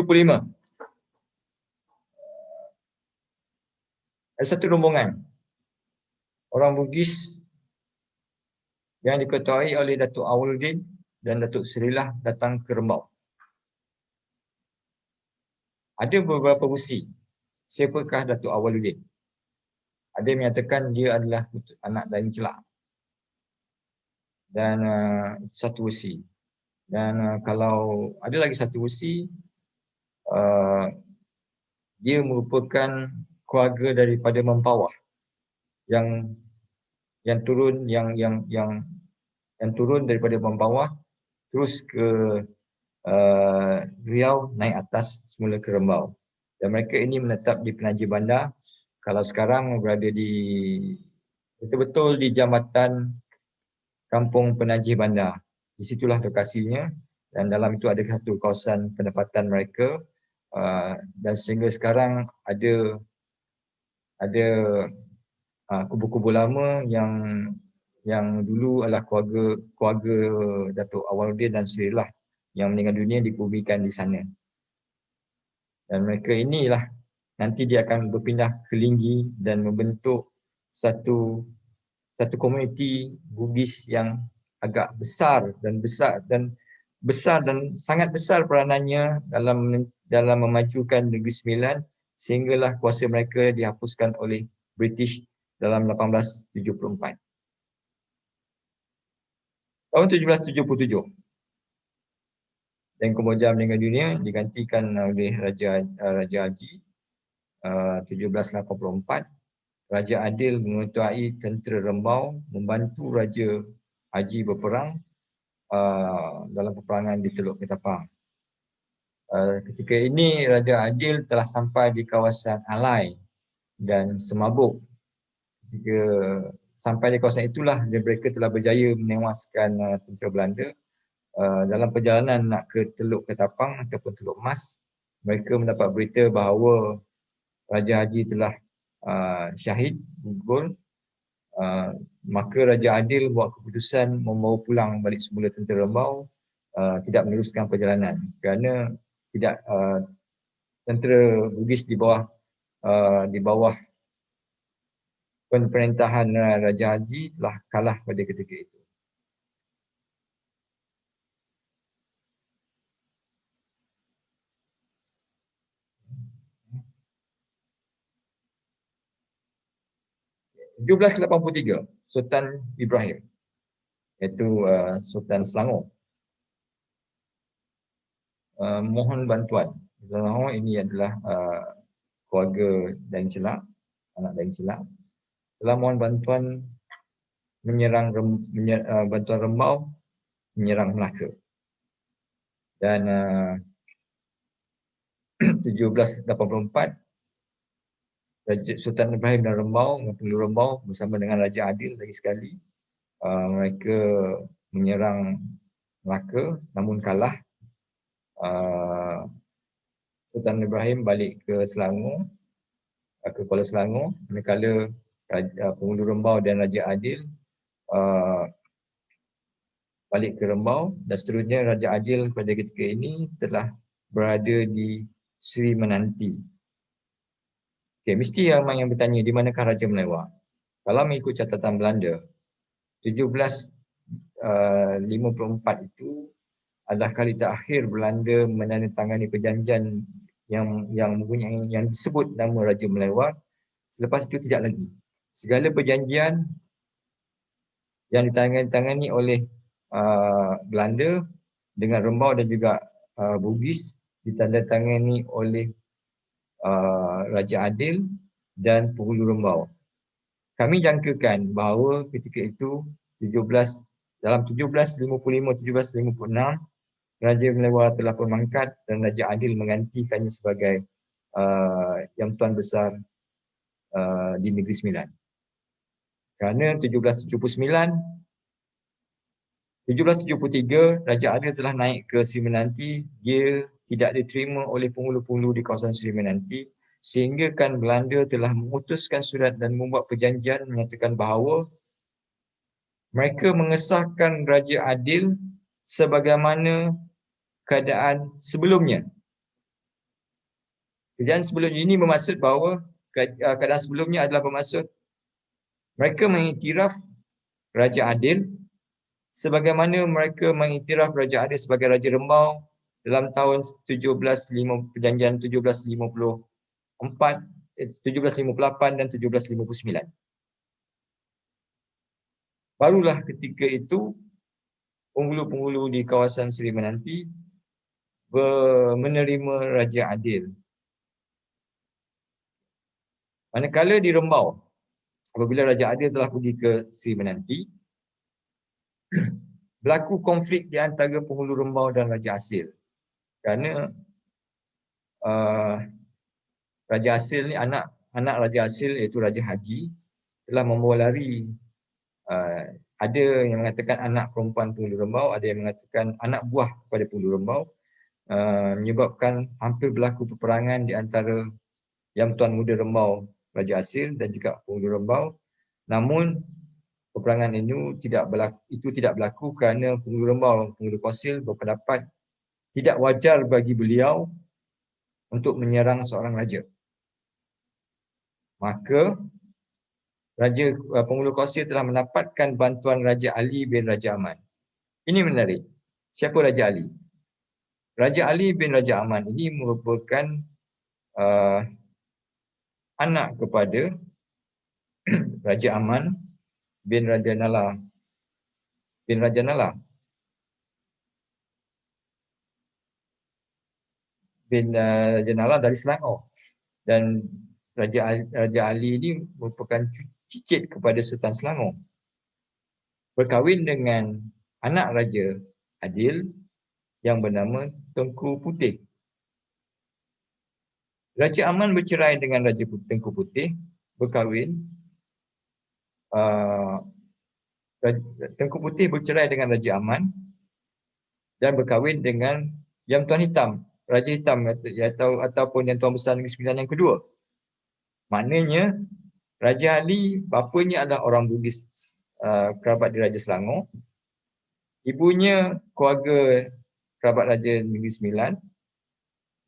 Ada satu rombongan orang Bugis yang diketuai oleh Datuk Awoluddin dan Datuk Serilah datang ke Rembau. Ada beberapa versi siapakah Datuk Awoluddin. Ada yang menyatakan dia adalah anak Dain Celak. Dan satu versi. Dan kalau ada lagi satu versi, dia merupakan keluarga daripada Mempawah yang turun daripada Mempawah terus ke Riau, naik atas semula ke Rembau. Dan mereka ini menetap di Penajih Bandar. Kalau sekarang berada betul-betul di Jambatan Kampung Penajih Bandar. Di situlah lokasinya, dan dalam itu ada satu kawasan penempatan mereka, dan sehingga sekarang ada kubu-kubu lama yang dulu adalah keluarga Datuk Awoluddin dan Serilah yang meninggal dunia dikuburkan di sana. Dan mereka inilah nanti dia akan berpindah ke Linggi dan membentuk satu komuniti Bugis yang agak besar dan sangat besar peranannya dalam memajukan Negeri Sembilan, sehinggalah kuasa mereka dihapuskan oleh British dalam 1874. Tahun 1777, Dain Kemboja meninggal dunia digantikan oleh Raja Haji. 1784, Raja Adil mengetuai tentera Rembau membantu Raja Haji berperang dalam peperangan di Teluk Ketapang. Ketika ini Raja Adil telah sampai di kawasan Alai dan Semabuk. Ketika sampai di kawasan itulah mereka telah berjaya menewaskan tentera Belanda. Dalam perjalanan nak ke Teluk Ketapang ataupun Teluk Mas, mereka mendapat berita bahawa Raja Haji telah syahid, gugur. Maka Raja Adil buat keputusan membawa pulang balik semula tentera Rembau, tidak meneruskan perjalanan kerana tidak tentera Bugis di bawah pemerintahan Raja Haji telah kalah pada ketika itu. (1783) Sultan Ibrahim, iaitu Sultan Selangor, mohon bantuan. Selangor ini adalah keluarga Daeng Celak, anak Daeng Celak, telah mohon bantuan menyerang bantuan Rembau menyerang Melaka. Dan 1784 Raja Sultan Ibrahim dan Rembau, Penghulu Rembau bersama dengan Raja Adil lagi sekali, mereka menyerang Melaka namun kalah. Sultan Ibrahim balik ke Selangor, ke Kuala Selangor, manakala Penghulu Rembau dan Raja Adil balik ke Rembau, dan seterusnya Raja Adil pada ketika ini telah berada di Sri Menanti. Okay, mesti ramai yang bertanya di manakah Raja Melewar. Kalau mengikut catatan Belanda, 1754 itu adalah kali terakhir Belanda menandatangani perjanjian yang mempunyai yang disebut nama Raja Melewar. Selepas itu tidak lagi. Segala perjanjian yang ditandatangani oleh Belanda dengan Rembau dan juga Bugis ditandatangani oleh Raja Adil dan Penghulu Rembau. Kami jangkakan bahawa ketika itu dalam 1755-1756 Raja Melewar telah pemangkat dan Raja Adil menggantikannya sebagai Yang Tuan Besar di Negeri Sembilan. Kerana 1773 Raja Adil telah naik ke Sri Menanti, dia tidak diterima oleh penghulu-penghulu di kawasan Sri Menanti, sehingga kan Belanda telah memutuskan surat dan membuat perjanjian menyatakan bahawa mereka mengesahkan Raja Adil sebagaimana keadaan sebelumnya. Kejadian sebelum ini bermaksud bahawa keadaan sebelumnya adalah bermaksud mereka mengiktiraf Raja Adil sebagaimana mereka mengiktiraf Raja Adil sebagai Raja Rembau dalam tahun perjanjian 1754, 1758 dan 1759. Barulah ketika itu penghulu-penghulu di kawasan Sri Menanti menerima Raja Adil. Manakala di Rembau, apabila Raja Adil telah pergi ke Sri Menanti, berlaku konflik di antara penghulu Rembau dan Raja Asil. Kerana Raja Asil ni, anak Raja Asil iaitu Raja Haji telah membawa lari. Ada yang mengatakan anak perempuan Penghulu Rembau, ada yang mengatakan anak buah kepada Penghulu Rembau, menyebabkan hampir berlaku peperangan di antara Yang Tuan Muda Rembau Raja Asil dan juga Penghulu Rembau. Namun peperangan itu tidak berlaku kerana Penghulu Rembau, Penghulu Qasil berpendapat tidak wajar bagi beliau untuk menyerang seorang raja. Maka Penghulu Qasil telah mendapatkan bantuan Raja Ali bin Raja Aman. Ini menarik. Siapa Raja Ali? Raja Ali bin Raja Aman ini merupakan anak kepada Raja Aman bin Raja Nala dari Selangor. Dan Raja Ali ini merupakan cicit kepada Sultan Selangor. Berkahwin dengan anak Raja Adil yang bernama Tengku Putih. Raja Aman bercerai dengan Raja Tengku Putih, berkahwin. Tengku Putih bercerai dengan Raja Aman dan berkahwin dengan Yang Tuan Hitam, Raja Hitam ataupun Yang Tuan Besar Negeri Sembilan yang kedua. Maknanya Raja Ali, bapanya adalah orang Bugis, kerabat di Raja Selangor. Ibunya keluarga kerabat Raja Negeri Sembilan.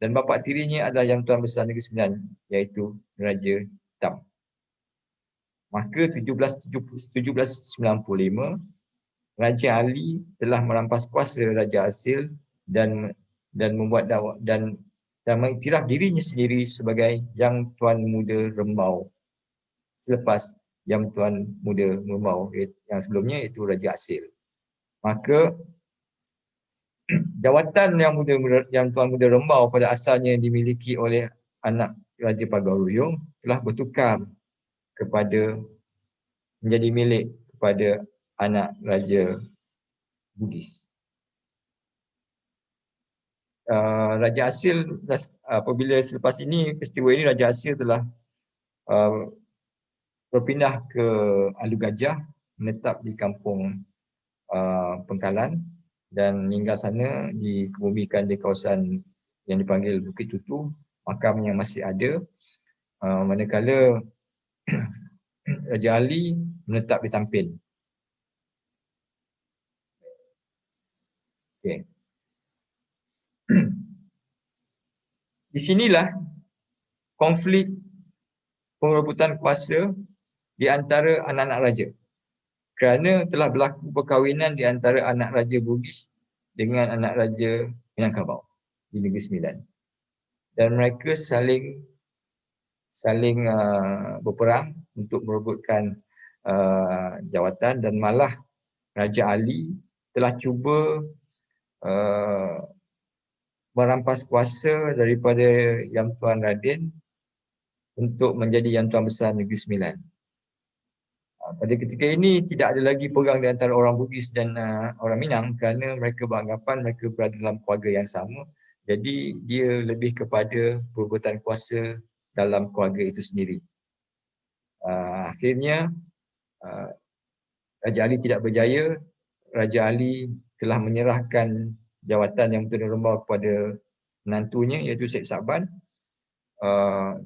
Dan bapa tirinya adalah Yang Tuan Besar Negeri Sembilan, iaitu Raja Hitam. Maka 1795 Raja Ali telah merampas kuasa Raja Asil dan membuat dakwah dan mengiktiraf dirinya sendiri sebagai Yang Tuan Muda Rembau selepas Yang Tuan Muda Rembau yang sebelumnya iaitu Raja Asil. Maka jawatan Yang Tuan Muda Rembau pada asalnya dimiliki oleh anak Raja Pagaruyung telah bertukar menjadi milik kepada anak Raja Bugis. Raja Asil apabila selepas ini peristiwa ini Raja Asil telah berpindah ke Alu Gajah, menetap di kampung Pengkalan dan hingga sana dikebumikan di kawasan yang dipanggil Bukit Tutu. Makamnya masih ada, manakala Raja Ali menetap di Tampin. Okay. Di sinilah konflik perebutan kuasa di antara anak-anak raja. Kerana telah berlaku perkahwinan di antara anak Raja Bugis dengan anak Raja Minangkabau di Negeri Sembilan. Dan mereka saling berperang untuk merebutkan jawatan dan malah Raja Ali telah cuba merampas kuasa daripada Yang Tuan Radin untuk menjadi Yang Tuan Besar Negeri Sembilan. Pada ketika ini tidak ada lagi perang di antara orang Bugis dan orang Minang kerana mereka beranggapan mereka berada dalam keluarga yang sama. Jadi dia lebih kepada perebutan kuasa dalam keluarga itu sendiri. Akhirnya Raja Ali tidak berjaya. Raja Ali telah menyerahkan jawatan Yang Tuan Rembau kepada menantunya iaitu Syed Saban,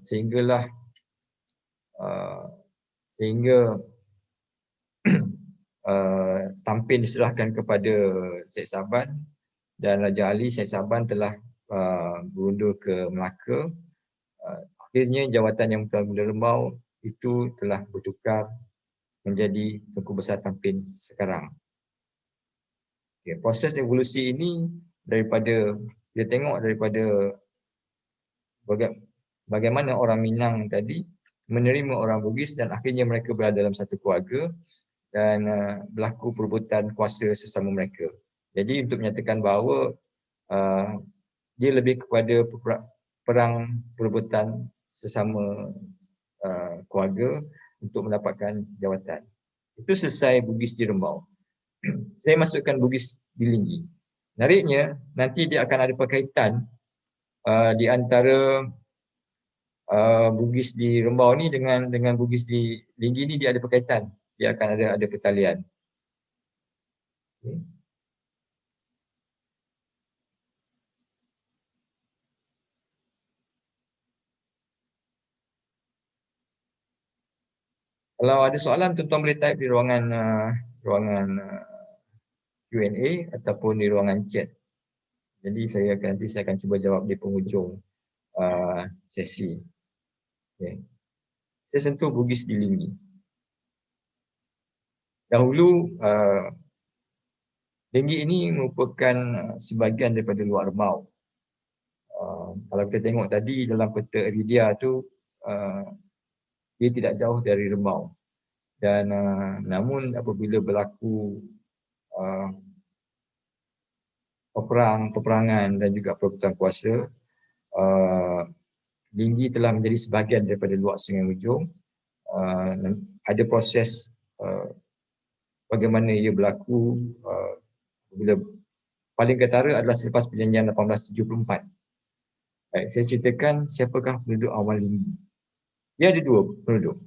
sehingga Tampin diserahkan kepada Syed Saban dan Raja Ali Syed Saban telah berundur ke Melaka. Akhirnya jawatan Yang Tuan Muda Rembau itu telah bertukar menjadi Tunku Besar Tampin sekarang. Okay, proses evolusi ini kita tengok daripada bagaimana orang Minang tadi menerima orang Bugis dan akhirnya mereka berada dalam satu keluarga dan berlaku perebutan kuasa sesama mereka. Jadi untuk menyatakan bahawa dia lebih kepada perang perebutan sesama keluarga untuk mendapatkan jawatan. Itu selesai Bugis di Rembau. Saya masukkan Bugis di Linggi. Menariknya, nanti dia akan ada perkaitan di antara Bugis di Rembau ni dengan Bugis di Linggi ni dia ada perkaitan. Dia akan ada pertalian. Okay. Kalau ada soalan, tuan-tuan boleh type di ruangan Q&A ataupun di ruangan chat. Jadi nanti saya akan cuba jawab di penghujung sesi. Okay. Saya sentuh Bugis di Linggi. Dahulu Linggi ini merupakan sebahagian daripada luar Rembau. Kalau kita tengok tadi dalam peta Iridia tu, dia tidak jauh dari Rembau. Dan namun apabila berlaku peperangan dan juga perebutan kuasa, Linggi telah menjadi sebahagian daripada luar Sungai Ujong. Ada proses bagaimana ia berlaku bila paling ketara adalah selepas perjanjian 1874. Baik, saya ceritakan siapakah penduduk awal Linggi. Dia ada dua penduduk.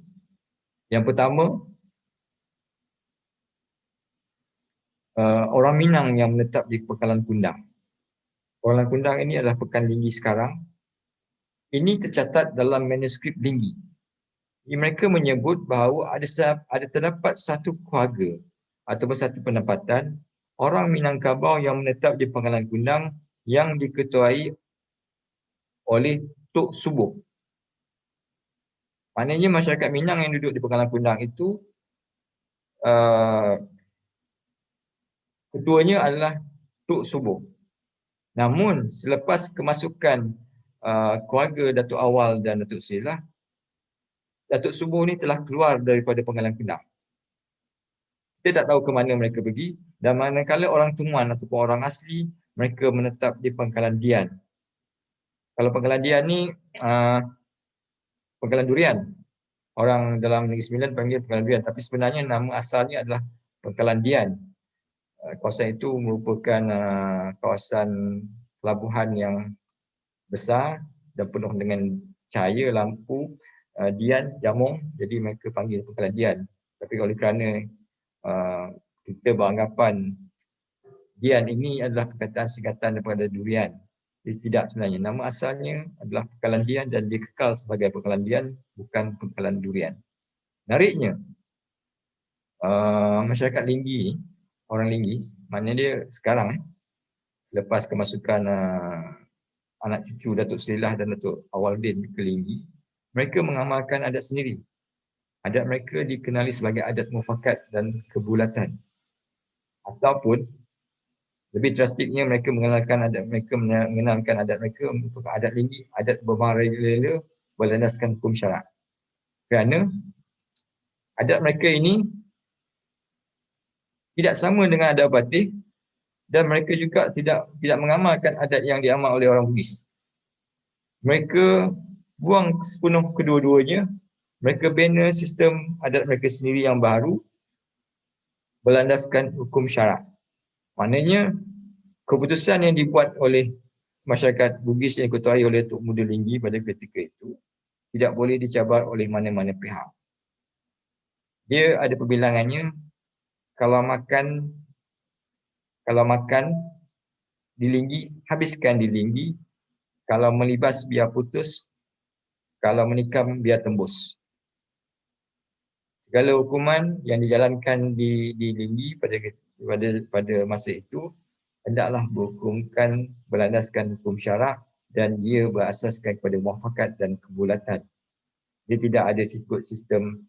Yang pertama, orang Minang yang menetap di Pekalan Kundang. Pekalan Kundang ini adalah Pekan Linggi sekarang. Ini tercatat dalam manuskrip Linggi. Mereka menyebut bahawa ada terdapat satu keluarga ataupun satu penempatan orang Minangkabau yang menetap di Pekalan Kundang yang diketuai oleh Tok Subuh. Maknanya masyarakat Minang yang duduk di Penggalan Kundang itu ketuanya adalah Tok Subuh. Namun selepas kemasukan keluarga Datuk Awal dan Datuk Sri, Datuk Subuh ni telah keluar daripada Penggalan Kundang. Kita tak tahu ke mana mereka pergi, dan manakala orang Tumuan ataupun orang asli, mereka menetap di Pangkalan Dian. Kalau Pangkalan Dian ni Pangkalan Durian. Orang dalam Negeri Sembilan panggil Pangkalan Durian, tapi sebenarnya nama asalnya adalah Pangkalan Dian. Kawasan itu merupakan kawasan pelabuhan yang besar dan penuh dengan cahaya, lampu, Dian, Jamong, jadi mereka panggil Pangkalan Dian. Tapi oleh kerana kita beranggapan Dian ini adalah perkataan singkatan daripada durian, jadi tidak sebenarnya. Nama asalnya adalah Pangkalan Dian dan dia kekal sebagai Pangkalan Dian, bukan Pangkalan Durian. Menariknya, masyarakat Linggi, orang Linggi, maknanya dia sekarang selepas kemasukan anak cucu Datuk Sri dan Datuk Awaldin ke Linggi, mereka mengamalkan adat sendiri. Adat mereka dikenali sebagai adat mufakat dan kebulatan. Ataupun lebih drastiknya mereka mengenalkan adat mereka untuk adat Linggi, adat bermara-rela berlandaskan hukum syarak. Kerana adat mereka ini tidak sama dengan adat Batik, dan mereka juga tidak mengamalkan adat yang diamal oleh orang Bugis. Mereka buang sepenuh kedua-duanya. Mereka bina sistem adat mereka sendiri yang baru berlandaskan hukum syarak. Maknanya keputusan yang dibuat oleh masyarakat Bugis yang diketuai oleh Tok Muda Linggi pada ketika itu tidak boleh dicabar oleh mana-mana pihak. Dia ada perbilangannya, kalau makan di Linggi, habiskan di Linggi. Kalau melibas, biar putus. Kalau menikam, biar tembus. Segala hukuman yang dijalankan di Linggi pada masa itu hendaklah berhukumkan berlandaskan hukum syarak dan dia berasaskan kepada muafakat dan kebulatan. Dia tidak ada sistem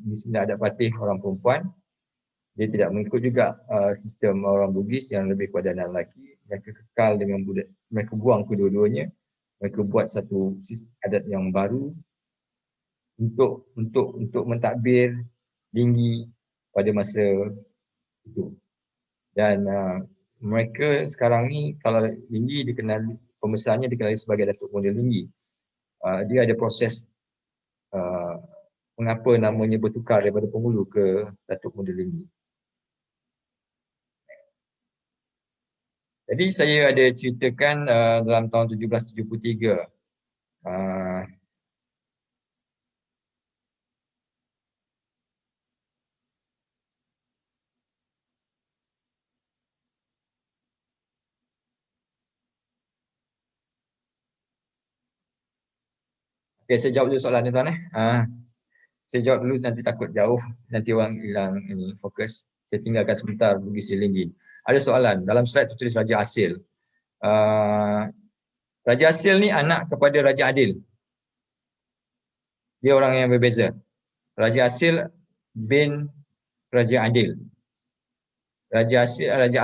tidak ada patih orang perempuan. Dia tidak mengikut juga sistem orang Bugis yang lebih kepada anak lelaki. Mereka kekal dengan mereka buang kedua-duanya. Mereka buat satu adat yang baru untuk mentadbir Linggi pada masa itu. Dan mereka sekarang ni, kalau Linggi dikenali, pembesarnya dikenali sebagai Datuk Muda Linggi. Dia ada proses mengapa namanya bertukar daripada Penghulu ke Datuk Muda Linggi. Jadi saya ada ceritakan dalam tahun 1773. Okay, saya jawab dulu soalan ni tuan. Saya jawab dulu, nanti takut jauh, nanti orang hilang ini fokus. Saya tinggalkan sebentar Bugis Linggi. Ada soalan, dalam slide tu tulis Raja Asil. Raja Asil ni anak kepada Raja Adil. Dia orang yang berbeza. Raja Asil bin Raja Adil. Raja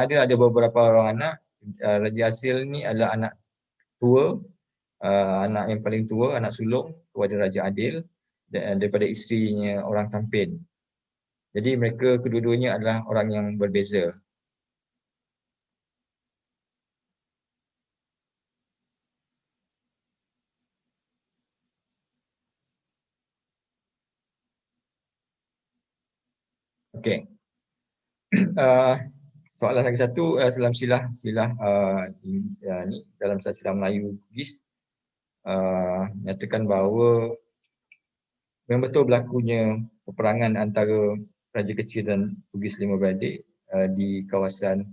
Adil ada beberapa orang anak. Raja Asil ni adalah anak tua, anak yang paling tua, anak sulung kepada Raja Adil dan daripada isterinya orang Tampin. Jadi mereka kedua-duanya adalah orang yang berbeza. Okey. Soalan lagi satu dalam silah ni, dalam silah Melayu Bugis, nyatakan bahawa memang betul berlakunya peperangan antara Raja Kecil dan Bugis Lima Beradik di kawasan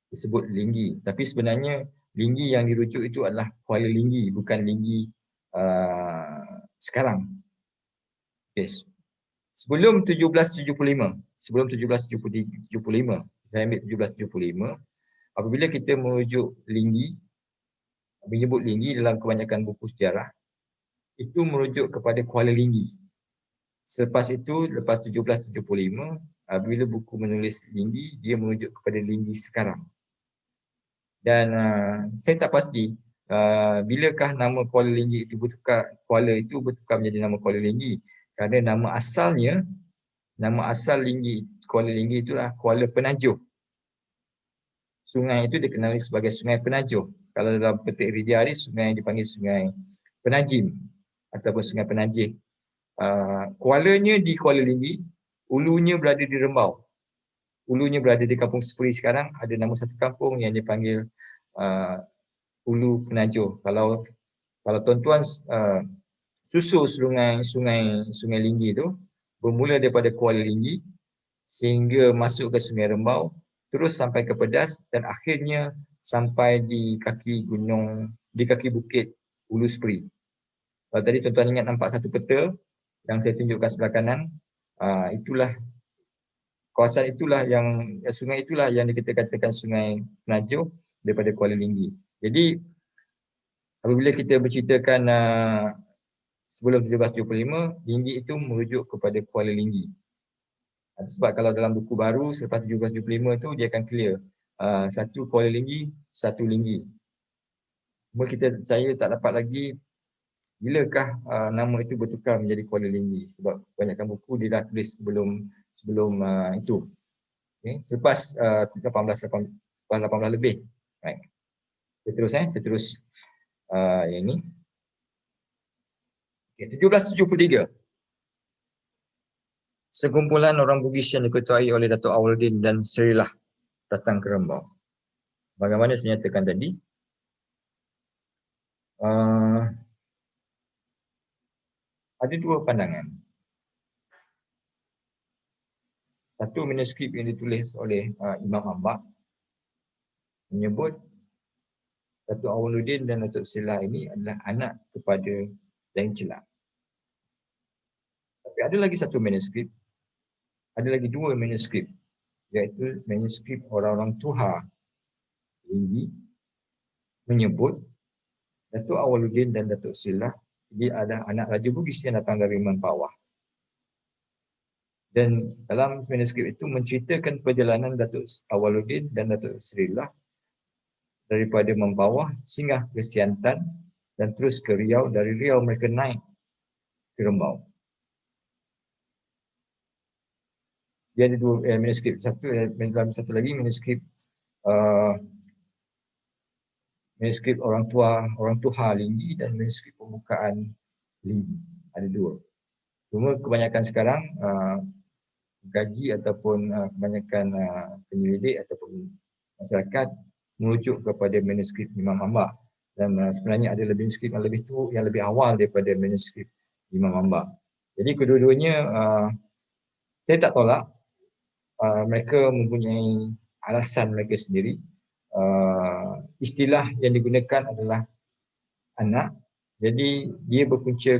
disebut Linggi. Tapi sebenarnya Linggi yang dirujuk itu adalah Kuala Linggi, bukan Linggi sekarang. Yes. Sebelum 1775, saya ambil 1775, apabila kita merujuk Linggi, menyebut Linggi dalam kebanyakan buku sejarah itu merujuk kepada Kuala Linggi. Selepas itu, lepas 1775, bila buku menulis Linggi, dia merujuk kepada Linggi sekarang. Dan saya tak pasti bilakah nama Kuala Linggi itu bertukar, Kuala itu bertukar menjadi nama Kuala Linggi. Kerana nama asal Linggi, Kuala Linggi itulah Kuala Penajuh. Sungai itu dikenali sebagai Sungai Penajuh. Kalau dalam petik Ridiari, sungai yang dipanggil Sungai Penajim ataupun Sungai Penajih. Kualanya di Kuala Linggi, ulunya berada di Rembau. Ulunya berada di Kampung Sepuri sekarang, ada nama satu kampung yang dipanggil Ulu Penajuh. Kalau tuan-tuan susul sungai Linggi itu, bermula daripada Kuala Linggi sehingga masuk ke Sungai Rembau, terus sampai ke Pedas dan akhirnya sampai di kaki bukit Ulu Seperi. Kalau tadi tuan-tuan ingat nampak satu peta yang saya tunjukkan sebelah kanan, itulah kawasan itulah sungai itulah yang kita katakan Sungai Penajuh daripada Kuala Linggi. Jadi apabila kita berceritakan sebelum 1775, Linggi itu merujuk kepada Kuala Linggi. Sebab kalau dalam buku baru selepas 1775 tu dia akan clear. Satu Kuala Linggi, satu Linggi. Cuma saya tak dapat lagi bilakah nama itu bertukar menjadi Kuala Linggi, sebab kebanyakan buku dia dah tulis sebelum itu. Okay. Selepas 18 lebih. Right. Saya terus yang ini. Okay, 1773. Sekumpulan orang Bugis yang diketuai oleh Datuk Awaludin dan Sri Lah datang ke Rembau. Bagaimana saya nyatakan tadi, ada dua pandangan. Satu manuskrip yang ditulis oleh Imam Hambak menyebut Datuk Awaludin dan Datuk Sri Lah ini adalah anak kepada Daeng Chelak. Tapi ada lagi satu manuskrip, ada lagi dua manuskrip, iaitu manuskrip orang-orang Tuha Linggi menyebut Datuk Awaludin dan Datuk Sri Lah dia adalah anak Raja Bugis yang datang dari Mempawah. Dan dalam manuskrip itu menceritakan perjalanan Datuk Awaludin dan Datuk Sri Lah daripada Mempawah singgah ke Siantan dan terus ke Riau. Dari Riau mereka naik ke Rembau. Dia ada dua manuskrip. Satu lagi manuskrip orang Tuha Linggi dan manuskrip pembukaan Linggi. Ada dua. Cuma kebanyakan sekarang gaji ataupun kebanyakan penyelidik ataupun masyarakat merujuk kepada manuskrip Imam Hambak, dan sebenarnya ada manuskrip yang lebih awal daripada manuskrip Imam Hambak. Jadi kedua-duanya saya tak tolak, mereka mempunyai alasan mereka sendiri. Istilah yang digunakan adalah anak. Jadi dia berpunca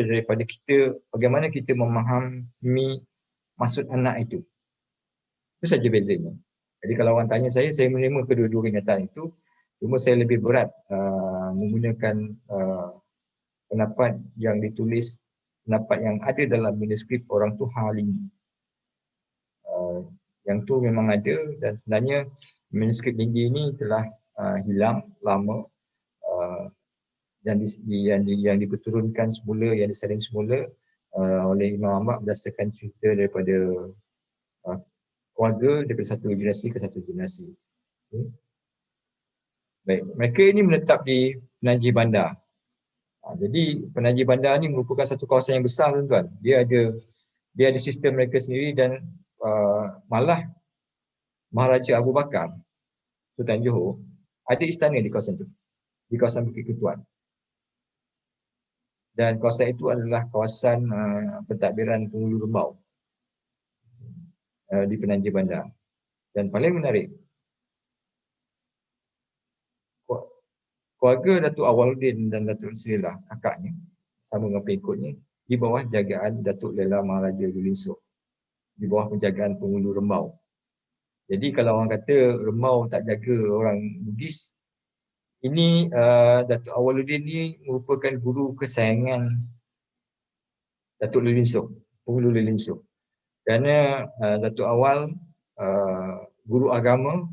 daripada kita, bagaimana kita memahami maksud anak itu. Itu saja bezanya. Jadi kalau orang tanya saya menerima kedua-dua kenyataan itu. Cuma saya lebih berat menggunakan pendapat yang ditulis, pendapat yang ada dalam manuskrip orang Tuha Linggi. Yang tu memang ada, dan sebenarnya manuskrip Linggi ini telah hilang lama, yang diperturunkan semula, yang disalin semula oleh Imam Hambak berdasarkan cerita daripada keluarga daripada satu generasi ke satu generasi. Okay. Baik, mereka ini menetap di Penajih Bandar. Jadi Penajih Bandar ni merupakan satu kawasan yang besar, tuan-tuan. Dia ada sistem mereka sendiri, dan malah Maharaja Abu Bakar Sultan Johor ada istana di kawasan itu, di kawasan Bukit Ketuan. Dan kawasan itu adalah kawasan pentadbiran penghulu Rembau di Penajih Bandar. Dan paling menarik, keluarga Datuk Awaludin dan Datuk Sri Lah, kakaknya, sama dengan pengikutnya, di bawah jagaan Datuk Lela Maharaja Yulinsuk, di bawah penjagaan penghulu Rembau. Jadi kalau orang kata Rembau tak jaga orang Bugis, Ini Datuk Awaluddin ni merupakan guru kesayangan Datuk Lulin Soh, Penghulu Lulin Soh. Kerana Datuk Awal guru agama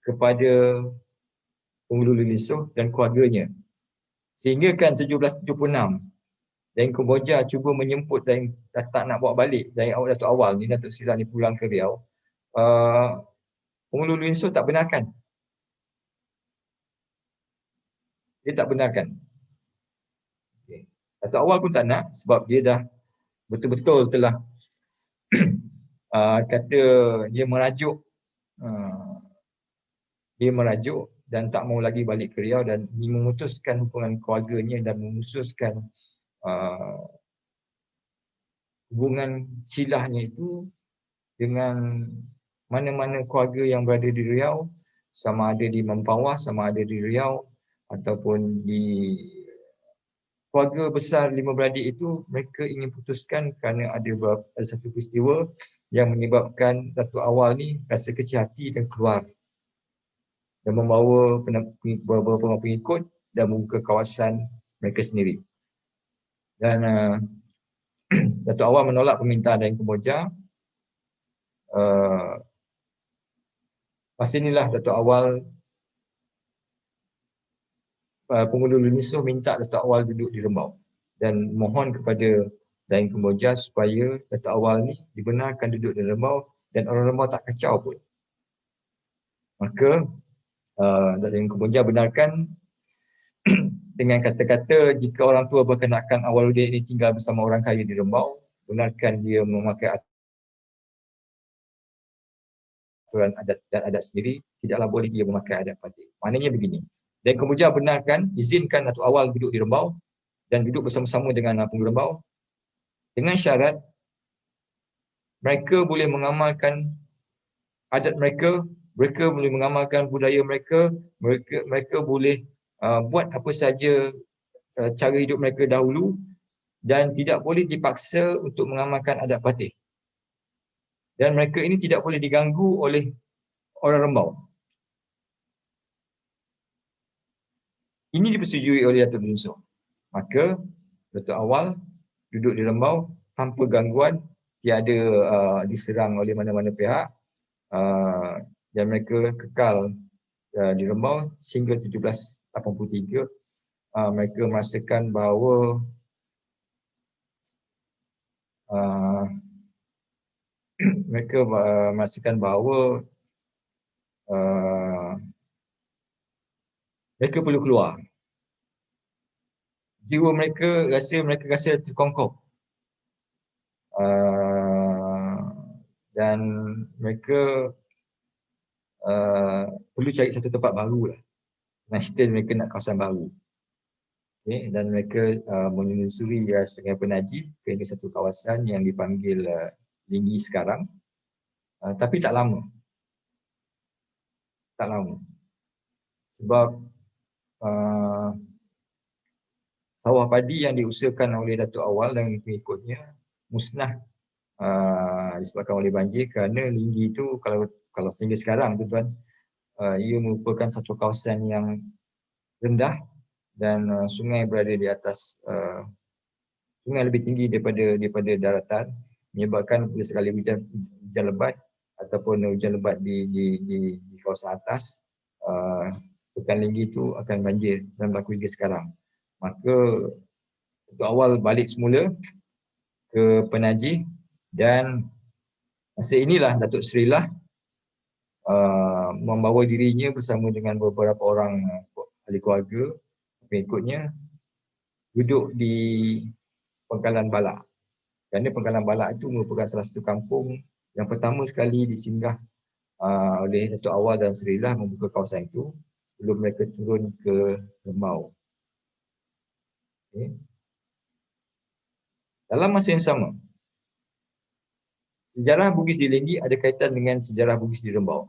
kepada Penghulu Lulin Soh dan keluarganya. Sehingga kan 1776 dan Kemboja cuba menyemput dan tak nak bawa balik dari Datuk Awal ni, Datuk Sri ni pulang ke Riau. Penghulu Lulin Soh tak benarkan. Dia tak benarkan. Okay. Datuk Awal pun tak nak sebab dia dah betul-betul telah kata dia merajuk dan tak mau lagi balik ke Riau dan memutuskan hubungan keluarganya dan memutuskan hubungan silahnya itu dengan mana-mana keluarga yang berada di Riau, sama ada di Mempawah, sama ada di Riau ataupun di keluarga besar 5 beradik itu. Mereka ingin putuskan kerana ada satu peristiwa yang menyebabkan Datuk Awal ni rasa kecil hati dan keluar dan membawa beberapa pengikut dan membuka kawasan mereka sendiri. Dan Datuk Awal menolak permintaan dari Kemboja. Masa inilah Datuk Awal Penghulu Lulin Soh minta Datuk Awal duduk di Rembau dan mohon kepada Daeng Kemboja supaya Datuk Awal ni dibenarkan duduk di Rembau dan orang Rembau tak kacau pun. Maka Daeng Kemboja benarkan dengan kata-kata jika orang tua berkenakkan Awaluddin ini tinggal bersama orang kaya di Rembau, benarkan dia memakai aturan adat dan adat sendiri, tidaklah boleh dia memakai adat parti. Maknanya begini. Dan Kemboja benarkan, izinkan Datuk Awal duduk di Rembau dan duduk bersama-sama dengan penghulu Rembau dengan syarat mereka boleh mengamalkan adat mereka, mereka boleh mengamalkan budaya mereka, mereka boleh buat apa saja cara hidup mereka dahulu dan tidak boleh dipaksa untuk mengamalkan adat patih. Dan mereka ini tidak boleh diganggu oleh orang Rembau. Ini dipersetujui oleh Datuk Lulin Soh. Maka Datuk Awal duduk di Rembau tanpa gangguan, tiada diserang oleh mana-mana pihak, dan mereka kekal di Rembau sehingga 1783. Mereka merasakan bahawa mereka perlu keluar. Jiwa mereka rasa terkongkong. Dan mereka perlu cari satu tempat baru lah. Nasib mereka nak kawasan baru. Okay, dan mereka menelusuri Sungai Penajih ke satu kawasan yang dipanggil Linggi sekarang. Tapi tak lama. Sebab sawah padi yang diusahakan oleh Datuk Awal dan pengikutnya musnah disebabkan oleh banjir, kerana Linggi itu kalau sehingga sekarang tuan-tuan, ia merupakan satu kawasan yang rendah dan sungai berada di atas, sungai lebih tinggi daripada daratan, menyebabkan bila sekali hujan lebat ataupun hujan lebat di kawasan atas, Pekan Linggi itu akan banjir dan berlaku hingga sekarang. Maka Datuk Awal balik semula ke Penajih dan masa inilah Datuk Sri Lah membawa dirinya bersama dengan beberapa orang ahli keluarga pengikutnya duduk di Pengkalan Balak. Kerana Pengkalan Balak itu merupakan salah satu kampung yang pertama sekali disinggah oleh Datuk Awal dan Sri Lah membuka kawasan itu sebelum mereka turun ke Rembau. Okay. Dalam masa yang sama, sejarah Bugis di Linggi ada kaitan dengan sejarah Bugis di Rembau.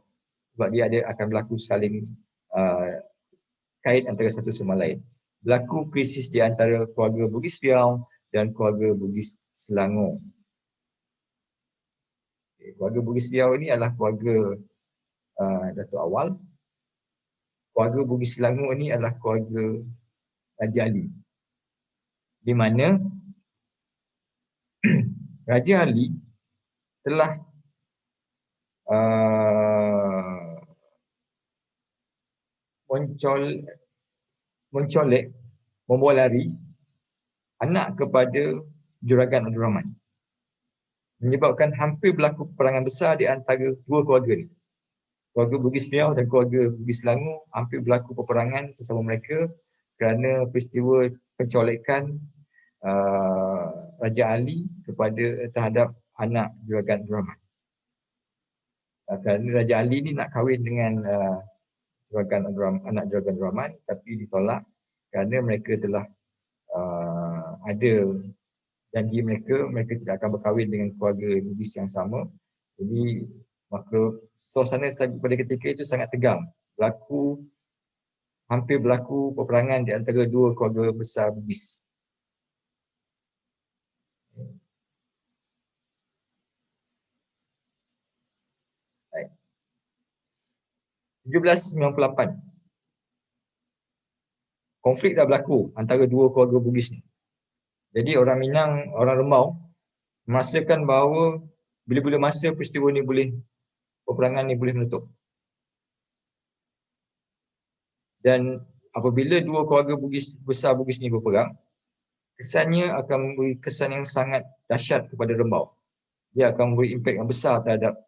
Sebab dia akan berlaku saling kait antara satu sama lain. Berlaku krisis di antara keluarga Bugis Riau dan keluarga Bugis Selangor. Keluarga Bugis Riau ini adalah keluarga Datuk Awal. keluarga Bugis Selangor ni adalah keluarga Raja Ali. Di mana Raja Ali telah mencolek, membawa lari anak kepada Juragan Abdul Rahman, menyebabkan hampir berlaku peperangan besar di antara dua keluarga ni. Keluarga Bugis Riau dan keluarga Bugis Selangor hampir berlaku peperangan sesama mereka kerana peristiwa pencolekan Raja Ali terhadap anak Juragan Abdul Rahman. Kerana Raja Ali ni nak kahwin dengan anak Juragan Abdul Rahman, tapi ditolak kerana mereka telah ada janji mereka tidak akan berkahwin dengan keluarga Bugis yang sama. Jadi maka suasana pada ketika itu sangat tegang. Hampir berlaku peperangan di antara dua keluarga besar Bugis. Baik. 1798. Konflik dah berlaku antara dua keluarga Bugis ni. Jadi orang Minang, orang Rembau merasakan bahawa bila-bila masa peperangan ni boleh menutup. Dan apabila dua keluarga besar Bugis ni berperang, kesannya akan memberi kesan yang sangat dahsyat kepada Rembau. Dia akan memberi impak yang besar terhadap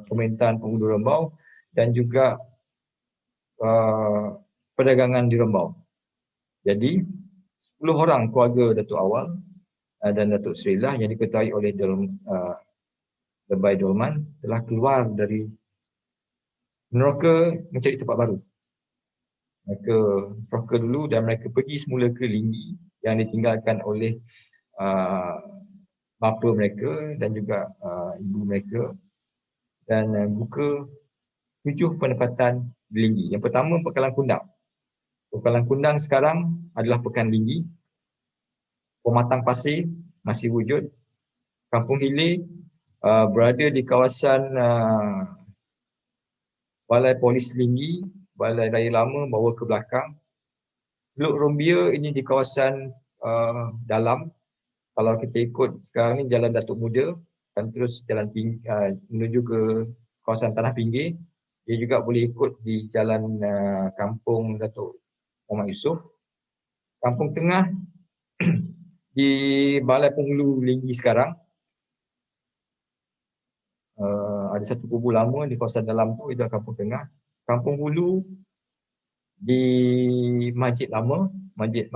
pemerintahan penghulu Rembau dan juga perdagangan di Rembau. Jadi 10 orang keluarga Datuk Awal dan Datuk Sri Lah yang diketahui oleh Lebay Dolman telah keluar dari Melaka mencari tempat baru. Mereka Melaka dulu dan mereka pergi semula ke Linggi yang ditinggalkan oleh bapa mereka dan juga ibu mereka, dan buka 7 penempatan di Linggi. Yang pertama, Pekalan Kundang. Pekalan Kundang sekarang adalah Pekan Linggi. Pematang Pasir masih wujud. Kampung Hilir berada di kawasan Balai Polis Linggi, Balai Raya Lama bawa ke belakang. Teluk Rumbia ini di kawasan dalam. Kalau kita ikut sekarang ni Jalan Datuk Muda dan terus jalan menuju ke kawasan Tanah Pinggir. Dia juga boleh ikut di jalan Kampung Datuk Muhammad Yusof. Kampung Tengah di Balai Penghulu Linggi sekarang. Ada satu kubu lama di kawasan dalam tu, itu Kampung Tengah. Kampung Hulu di Masjid Lama, Masjid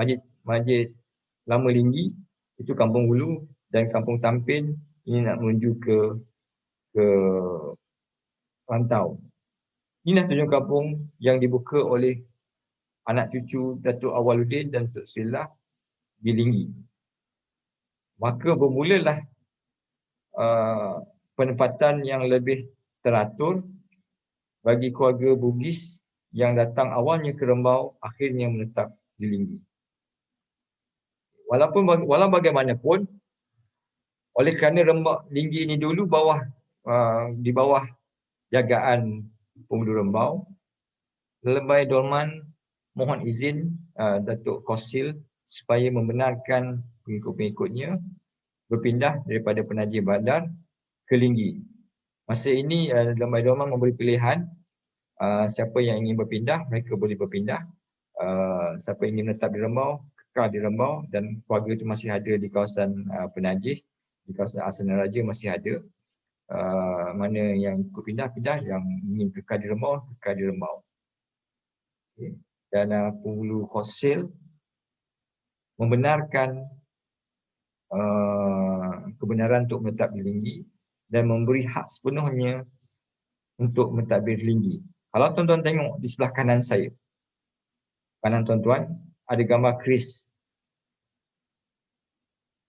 Lama Linggi, itu Kampung Hulu. Dan Kampung Tampin ini nak menuju ke Rantau. Inilah 7 kampung yang dibuka oleh anak cucu Datuk Awaluddin dan Datuk Sri Lah di Linggi. Maka bermulalah penempatan yang lebih teratur bagi keluarga Bugis yang datang awalnya ke Rembau, akhirnya menetap di Linggi. Walau bagaimanapun, oleh kerana Linggi ini dulu di bawah jagaan Penghulu Rembau, Lebay Dolman mohon izin Datuk Kosil supaya membenarkan pengikut-pengikutnya berpindah daripada Penajih Badar ke Linggi. Masa ini Lebay Dolman memberi pilihan, siapa yang ingin berpindah, mereka boleh berpindah. Siapa yang ingin menetap di Rembau, kekal di Rembau, dan keluarga itu masih ada di kawasan Penajih, di kawasan Asana Raja masih ada. Mana yang ikut pindah, yang ingin kekal di Rembau, kekal di Rembau. Okay. Dan Penghulu Kosil membenarkan kebenaran untuk menetap di Linggi dan memberi hak sepenuhnya untuk mentadbir Linggi. Kalau tuan-tuan tengok di sebelah kanan saya, kanan tuan-tuan, ada gambar keris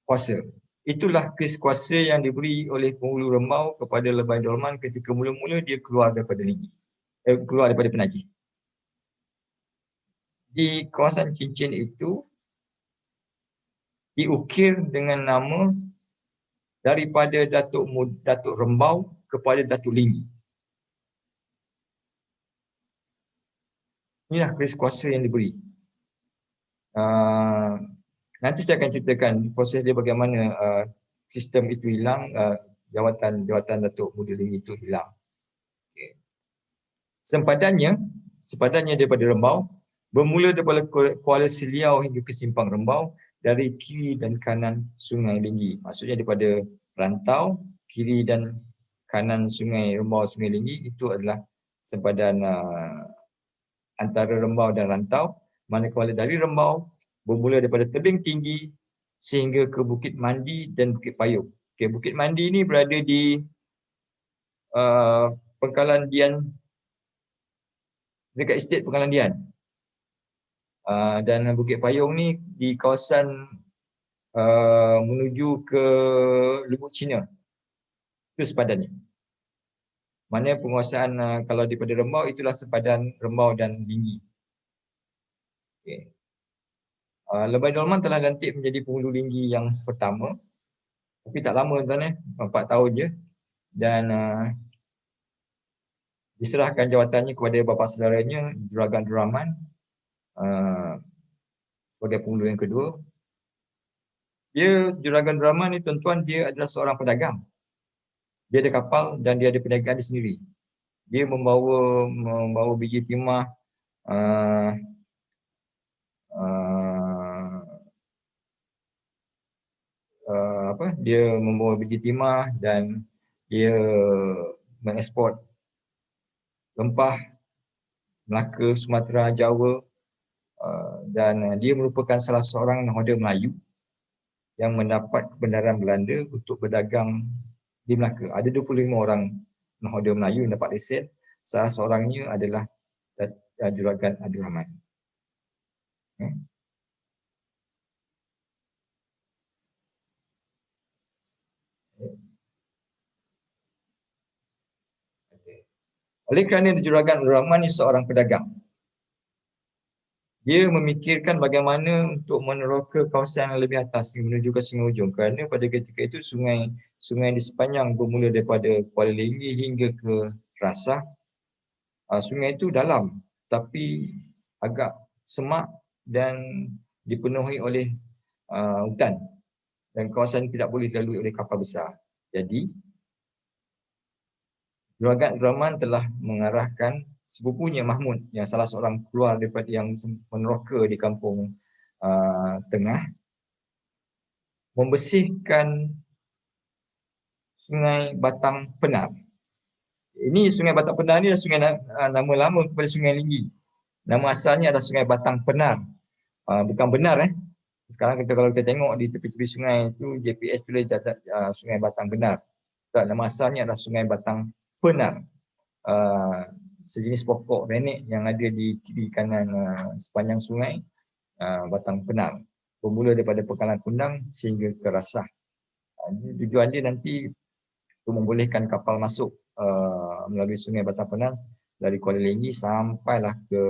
kuasa. Itulah keris kuasa yang diberi oleh Penghulu Rembau kepada Lebay Dolman ketika mula-mula dia keluar daripada Linggi, keluar daripada Penajih. Di kawasan cincin itu diukir dengan nama daripada Datuk Rembau kepada Datuk Linggi. Inilah keris kuasa yang diberi. Nanti saya akan ceritakan proses dia bagaimana sistem itu hilang, jawatan Datuk Muda Linggi itu hilang. Okay. Sempadannya daripada Rembau, bermula daripada Kuala Seliau hingga ke Simpang Rembau, dari kiri dan kanan Sungai Linggi. Maksudnya daripada rantau, kiri dan kanan Sungai Rembau, Sungai Linggi, itu adalah sempadan antara Rembau dan rantau. Manakala dari Rembau, bermula daripada tebing tinggi sehingga ke Bukit Mandi dan Bukit Payung. Okay, Bukit Mandi ini berada di Pangkalan Dian, dekat estate Pangkalan Dian. Dan Bukit Payung ni di kawasan menuju ke Lubuk Cina. Itu sepadannya. Mana penguasaan kalau daripada Rembau, itulah sepadan Rembau dan Linggi. Okay. Lebay Dolman telah lantik menjadi penghulu Linggi yang pertama. Tapi tak lama tuan 4 tahun je. Dan diserahkan jawatannya kepada bapa saudaranya Juragan Rahman sebagai penghulu yang kedua. Juragan Rahman ni tuan-tuan, dia adalah seorang pedagang. Dia ada kapal dan dia ada perniagaan dia sendiri. Dia membawa biji timah dia membawa biji timah dan dia mengeksport rempah Melaka, Sumatera, Jawa, dan dia merupakan salah seorang nahoda Melayu yang mendapat kebenaran Belanda untuk berdagang di Melaka. Ada 25 orang nahoda Melayu yang dapat lesen. Salah seorangnya adalah Juragan Abdul Rahman. Oleh kerana Juragan Abdul Rahman ni seorang pedagang, dia memikirkan bagaimana untuk meneroka kawasan yang lebih atas menuju ke Sungai Ujong, kerana pada ketika itu sungai di sepanjang bermula daripada Kuala Linggi hingga ke Rasah. Sungai itu dalam tapi agak semak dan dipenuhi oleh hutan, dan kawasan ini tidak boleh dilalui oleh kapal besar. Jadi Juragan Abdul Rahman telah mengarahkan sepupunya Mahmud, yang salah seorang keluar daripada yang meneroka di kampung tengah, membersihkan Sungai Batang Penar. Ini Sungai Batang Penar ni adalah sungai nama lama kepada Sungai Linggi. Nama asalnya adalah Sungai Batang Penar. Bukan benar Sekarang kalau kita tengok di tepi-tepi sungai itu, GPS tulis Sungai Batang Benar. Tak, nama asalnya adalah Sungai Batang Penar. Sejenis pokok renek yang ada di kiri kanan sepanjang sungai Batang Penar. Bermula daripada Pangkalan Kundang sehingga ke Rasah. Tujuan dia nanti untuk membolehkan kapal masuk melalui Sungai Batang Penar dari Kuala Linggi sampailah ke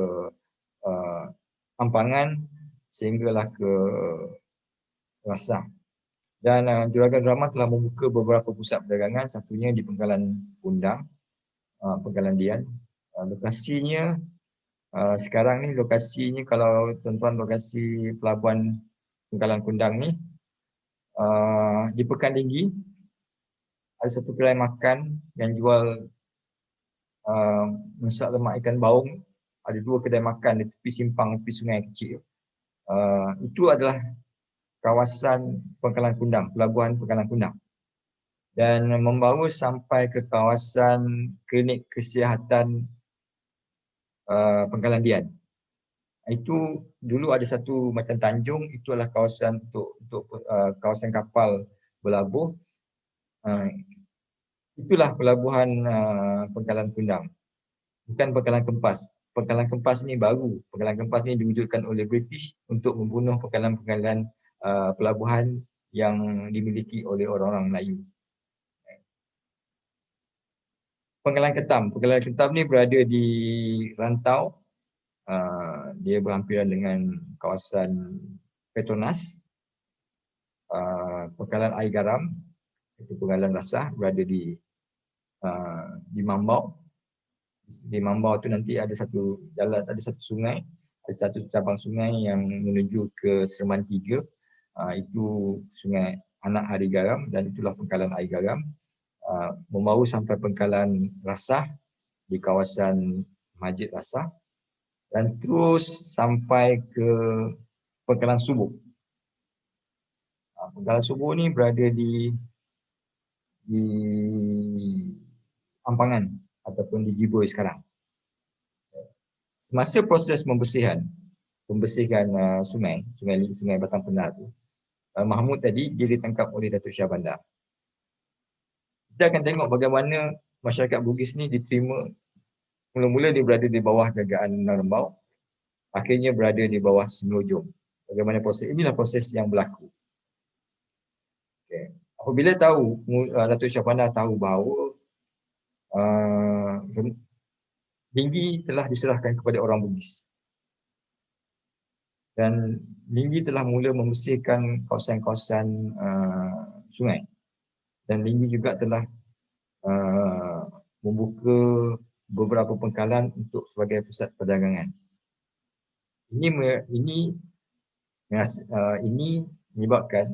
Ampangan sehinggalah ke Rasah. Dan Juragan Rahman telah membuka beberapa pusat perdagangan, satunya di Pangkalan Kundang, Pangkalan Dian. Lokasinya sekarang ni, lokasinya kalau tuan-tuan, lokasi pelabuhan Pangkalan Kundang ni di Pekan Linggi ada satu kedai makan yang jual masak lemak ikan baung. Ada 2 kedai makan di tepi simpang, tepi sungai kecil. Itu adalah kawasan Pangkalan Kundang, pelabuhan Pangkalan Kundang. Dan membawa sampai ke kawasan klinik kesihatan Pangkalan Dian. Itu dulu ada satu macam tanjung, itu adalah kawasan untuk kawasan kapal berlabuh. Itulah pelabuhan Pangkalan Kundang. Bukan Pangkalan Kempas. Pangkalan Kempas ni baru. Pangkalan Kempas ni diwujudkan oleh British untuk membunuh pangkalan-pangkalan pelabuhan yang dimiliki oleh orang-orang Melayu. Pangkalan Ketam. Pangkalan Ketam ni berada di rantau. Dia berhampiran dengan kawasan Petronas. Pangkalan Air Garam, itu Pangkalan Rasah, berada di Mambau. Di Mambau tu nanti ada satu jalan, ada satu sungai, ada satu cabang sungai yang menuju ke Serman 3. Itu sungai anak Hari Garam dan itulah pengkalan air garam. Membawa sampai pengkalan Rasah di kawasan Masjid Rasah dan terus sampai ke pengkalan Subuh. Pengkalan Subuh ni berada di Ampangan ataupun di Jiboi sekarang. Semasa proses pembersihan sungai Batang Penar tu, Mahmud tadi dia ditangkap oleh Datuk Shah Bandar. Kita akan tengok bagaimana masyarakat Bugis ni diterima. Mula-mula dia berada di bawah jagaan Rembau, akhirnya berada di bawah Sungai Ujong. Bagaimana proses? Inilah proses yang berlaku. Okay. Apabila tahu Datuk Shah Bandar tahu bahawa Linggi telah diserahkan kepada orang Bugis dan Linggi telah mula membersihkan kawasan-kawasan sungai dan Linggi juga telah membuka beberapa pengkalan untuk sebagai pusat perdagangan. Ini menyebabkan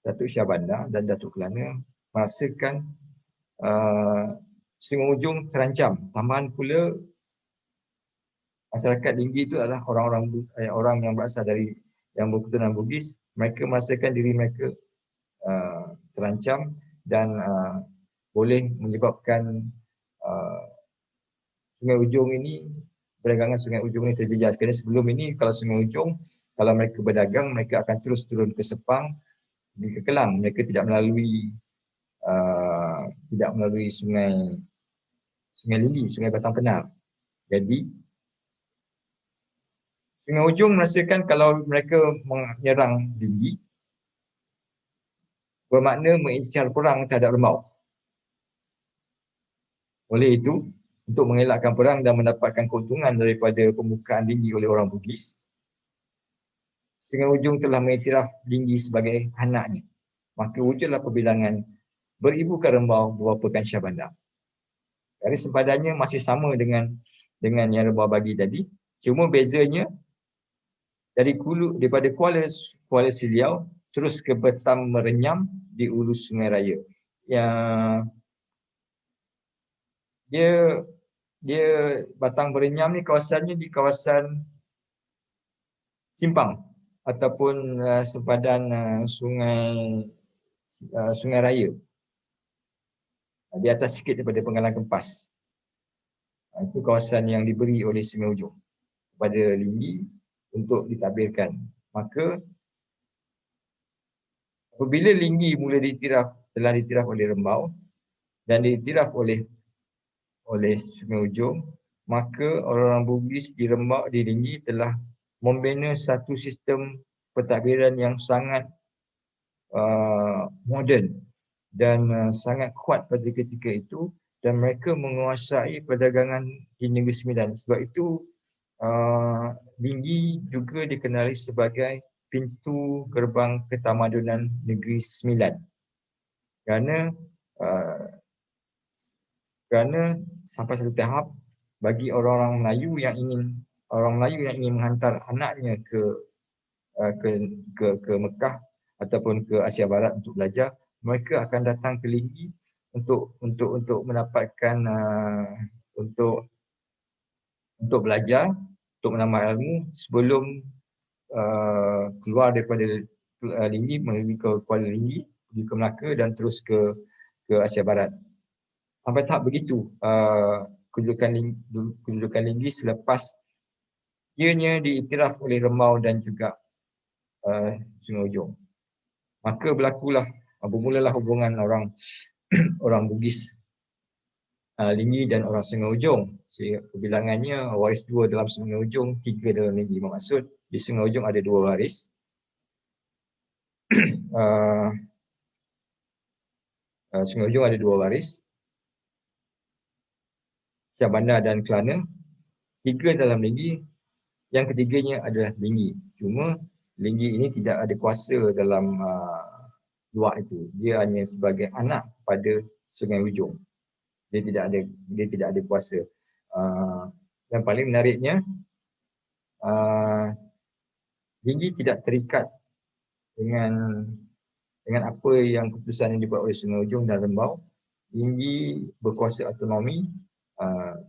Datuk Shah Bandar dan Datuk Kelana merasakan Sungai Ujong terancam. Tambahan pula masyarakat Linggi itu adalah orang yang berasal dari yang berketurunan Bugis. Mereka merasakan diri mereka terancam dan boleh menyebabkan Sungai Ujong ini, perdagangan Sungai Ujong ini terjejas. Kerana sebelum ini kalau Sungai Ujong, kalau mereka berdagang, mereka akan terus turun ke Sepang, di Kelang. Mereka tidak melalui sungai Linggi, Sungai Batang Penar. Jadi Sungai Ujong merasakan kalau mereka menyerang Linggi, bermakna mengisytiharkan perang terhadap Rembau. Oleh itu, untuk mengelakkan perang dan mendapatkan keuntungan daripada pembukaan Linggi oleh orang Bugis, Sungai Ujong telah mengiktiraf Linggi sebagai anaknya. Maka wujudlah perbilangan beribukan Rembau berbapakan Shah Bandar. Jadi sempadannya masih sama dengan yang Rembau bagi tadi, cuma bezanya daripada Kuala Seliau terus ke Betam Merenyam di hulu Sungai Raya. Dia Batang Merenyam ni kawasannya di kawasan Simpang ataupun sempadan Sungai Raya. Di atas sikit daripada Penggalan Kempas. Itu kawasan yang diberi oleh Sungai Ujong kepada Linggi untuk ditadbirkan. Maka apabila Linggi telah diiktiraf oleh Rembau dan diiktiraf oleh Sungai Ujong, maka orang-orang Bugis di Rembau, di Linggi telah membina satu sistem pentadbiran yang sangat moden dan sangat kuat pada ketika itu, dan mereka menguasai perdagangan di Negeri Sembilan. Sebab itu Linggi juga dikenali sebagai pintu gerbang ketamadunan Negeri Sembilan. Kerana sampai satu tahap bagi orang Melayu yang ingin menghantar anaknya ke Mekah ataupun ke Asia Barat untuk belajar, mereka akan datang ke Linggi untuk mendapatkan untuk belajar, untuk menambah ilmu sebelum keluar daripada Linggi, menuju ke Kuala Linggi, pergi ke Melaka dan terus ke Asia Barat. Sampai tahap begitu kedudukan Linggi selepas ianya diiktiraf oleh Rembau dan juga Sungai Ujong. Maka bermulalah hubungan orang Bugis Linggi dan orang Sungai Ujong. Kebilangannya waris 2 dalam Sungai Ujong, 3 dalam Linggi. Maksud di Sungai Ujong ada 2 waris. Sungai Ujong ada 2 waris, Shah Bandar dan Kelana. 3 dalam Linggi, yang ketiganya adalah Linggi. Cuma Linggi ini tidak ada kuasa dalam luar itu. Dia hanya sebagai anak pada Sungai Ujong. Dia tidak ada kuasa. yang paling menariknya, Linggi tidak terikat dengan apa yang keputusan yang dibuat oleh Sungai Ujong dan Rembau. Linggi berkuasa autonomi.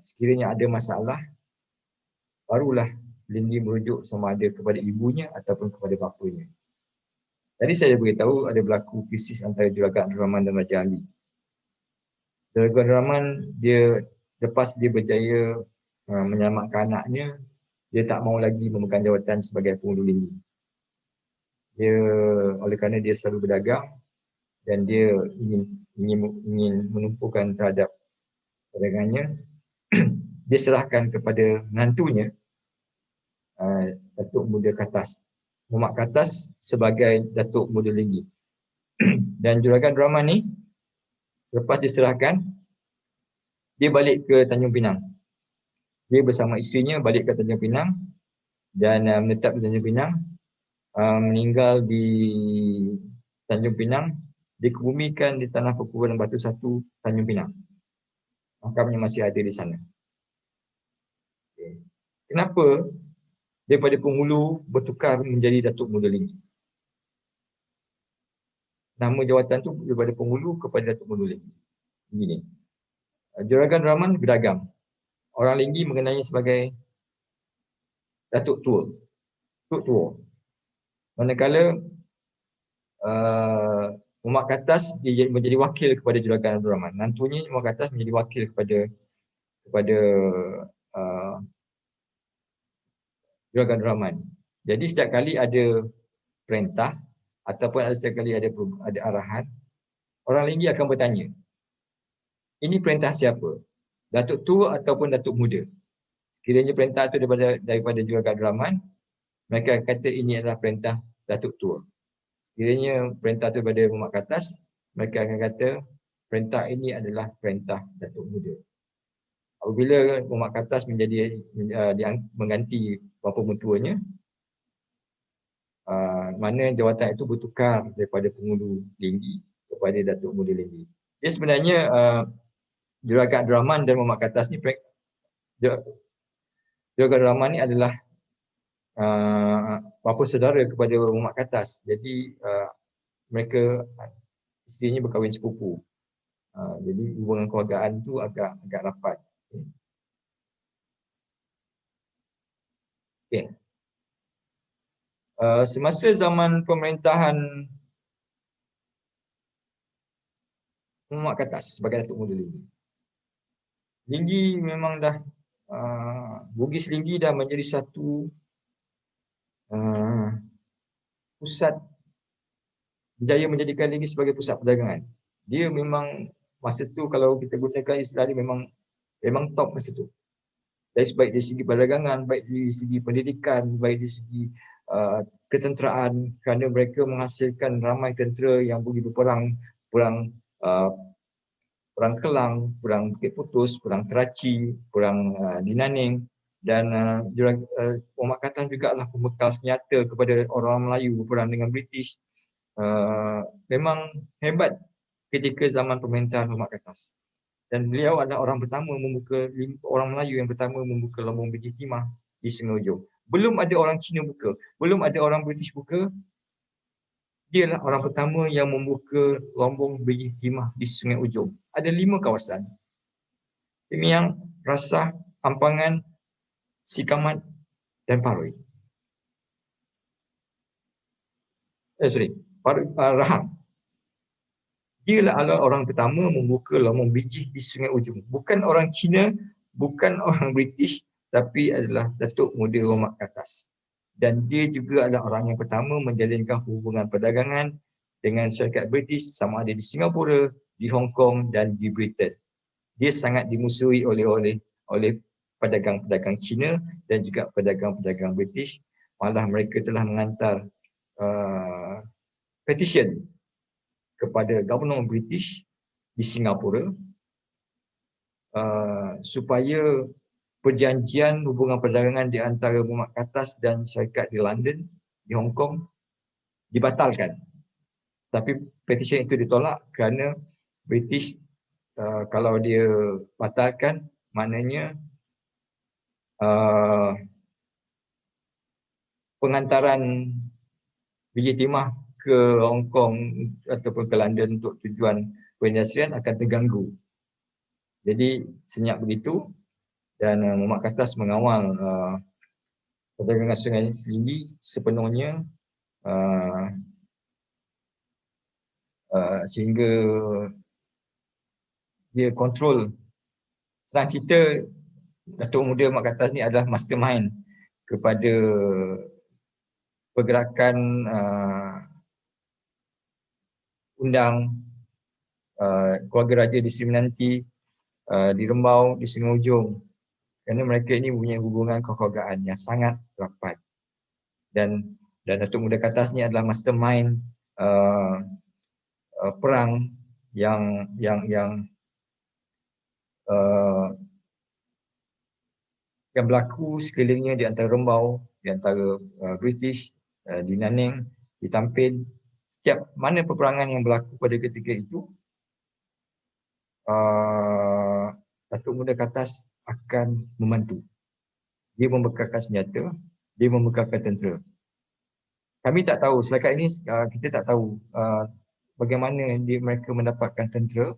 Sekiranya ada masalah, barulah Linggi merujuk sama ada kepada ibunya ataupun kepada bapanya. Tadi saya beritahu ada berlaku krisis antara Juragan Abdul Rahman dan Raja Ali. Juragan Abdul Rahman, lepas dia berjaya menyelamatkan anaknya, dia tak mahu lagi memegang jawatan sebagai penghulu Linggi. Oleh kerana dia selalu berdagang dan dia ingin menumpukan terhadap perdagangannya, dia serahkan kepada menantunya, Datuk Muda Katas, Muhammad Katas, sebagai Datuk Muda Linggi. Dan Juragan Abdul Rahman ni, lepas diserahkan, dia balik ke Tanjung Pinang. Dia bersama isterinya balik ke Tanjung Pinang dan menetap di Tanjung Pinang, meninggal di Tanjung Pinang, dikebumikan di Tanah Perkuburan Batu Satu, Tanjung Pinang. Makamnya masih ada di sana. Kenapa daripada penghulu bertukar menjadi Datuk Muda Linggi? Nama jawatan tu daripada penghulu kepada Datuk Muda Linggi. Begini. Juragan Rahman berdagang. Orang Linggi mengenainya sebagai Datuk Tua. Datuk Tua. Manakala Muhammad Katas dia menjadi wakil kepada Juragan Abdul Rahman. Nantunya Muhammad Katas menjadi wakil kepada Juragan Abdul Rahman. Jadi setiap kali ada perintah ataupun setiap kali ada arahan, orang Linggi akan bertanya, ini perintah siapa? Datuk Tua ataupun Datuk Muda? Sekiranya perintah itu daripada Juragan Abdul Rahman, mereka kata ini adalah perintah Datuk Tua. Sekiranya perintah itu daripada Muhammad Katas, mereka akan kata perintah ini adalah perintah Datuk Muda. Apabila Muhammad Katas mengganti bapa mentuanya, mana jawatan itu bertukar daripada penghulu Linggi kepada Datuk Muda Linggi. Dia sebenarnya Juragan Abdul Rahman dan Muhammad Katas ni, Juragan Abdul Rahman ni adalah bapa saudara kepada Muhammad Katas. Jadi mereka isterinya berkahwin sepupu. Jadi hubungan keluargaan tu agak rapat. Okay. Semasa zaman pemerintahan Muhammad Katas sebagai Datuk Muda Linggi, Linggi memang dah Bugis Linggi dah menjadi satu pusat, berjaya menjadikan Linggi sebagai pusat perdagangan. Dia memang masa tu kalau kita gunakan istilah dia memang top masa tu. Baik dari segi perdagangan, baik dari segi pendidikan, baik dari segi ketenteraan, kerana mereka menghasilkan ramai tentera yang pergi berperang, perang Kelang, perang Bukit Putus, perang Kerachi, perang di Nanning, dan Muhammad Katas juga adalah pembekal senjata kepada orang Melayu berperang dengan British. Memang hebat ketika zaman pemerintahan Muhammad Katas. Dan beliau adalah orang Melayu yang pertama membuka Lombong Bijih Timah di Sungai Ujong. Belum ada orang Cina buka, belum ada orang British buka. Dia adalah orang pertama yang membuka Lombong Bijih Timah di Sungai Ujong. Ada 5 kawasan. Temiang, Rasah, Ampangan, Sikamat dan Paroi. Rahang. Dia adalah orang pertama membuka Lombong Bijih di Sungai Ujong. Bukan orang Cina, bukan orang British, tapi adalah Datuk Muda Muhammad Katas. Dan dia juga adalah orang yang pertama menjalinkan hubungan perdagangan dengan syarikat British sama ada di Singapura, di Hong Kong dan di Britain. Dia sangat dimusuhi oleh pedagang-pedagang Cina dan juga pedagang-pedagang British. Malah mereka telah mengantar petition kepada Gubernur British di Singapura supaya perjanjian hubungan perdagangan di antara Muhammad Katas dan syarikat di London, di Hong Kong dibatalkan. Tapi petition itu ditolak kerana British kalau dia batalkan, maknanya uh, pengantaran biji timah ke Hong Kong ataupun ke London untuk tujuan perindustrian akan terganggu. Jadi senyap begitu, dan Muhammad Qattas mengawal perdagangan Sungai Lindi sepenuhnya sehingga dia kontrol. Senang cerita, Datuk Muda Muhammad Qattas ni adalah mastermind kepada pergerakan undang keluarga raja di Sri Menanti, di Rembau, di Sungai Ujong, kerana mereka ini punya hubungan kekeluargaan yang sangat rapat. Dan Datuk Muda Qattas ni adalah mastermind perang yang berlaku sekelilingnya di antara Rembau, di antara British, di Nanning, di Tampin. Setiap mana peperangan yang berlaku pada ketika itu, Datuk Muda Qattas akan membantu. Dia membekalkan senjata, dia membekalkan tentera. Kami tak tahu, setakat ini kita tak tahu bagaimana mereka mendapatkan tentera,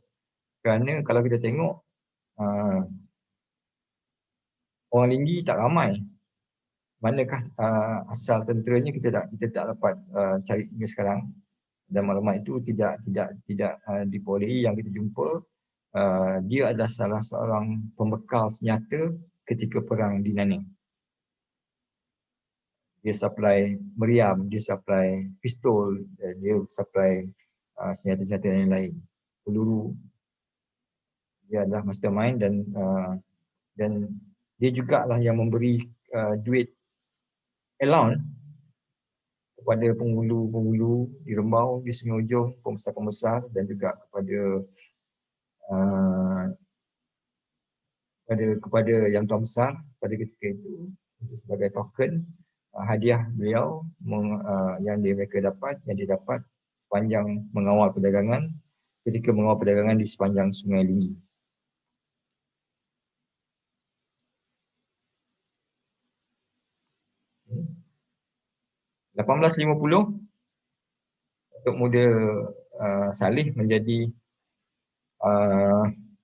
kerana kalau kita tengok orang Lindi tak ramai. Manakah asal tenteranya, kita tak dapat cari hingga sekarang. Dan maklumat itu tidak diperolehi. Yang kita jumpa, dia adalah salah seorang pembekal senjata ketika perang di Nanning. Dia supply meriam, dia supply pistol, dia supply senjata-senjata yang lain, peluru. Dia adalah mastermind, dan dia jugalah yang memberi duit allowance kepada penghulu-penghulu di Rembau, di Sungai Ujong, pembesar-pembesar, dan juga kepada yang tuan besar pada ketika itu, sebagai token hadiah beliau yang mereka dapat, yang didapat sepanjang mengawal perdagangan, ketika mengawal perdagangan di sepanjang Sungai Lindi. Pada 1850, Datuk Muda Saleh menjadi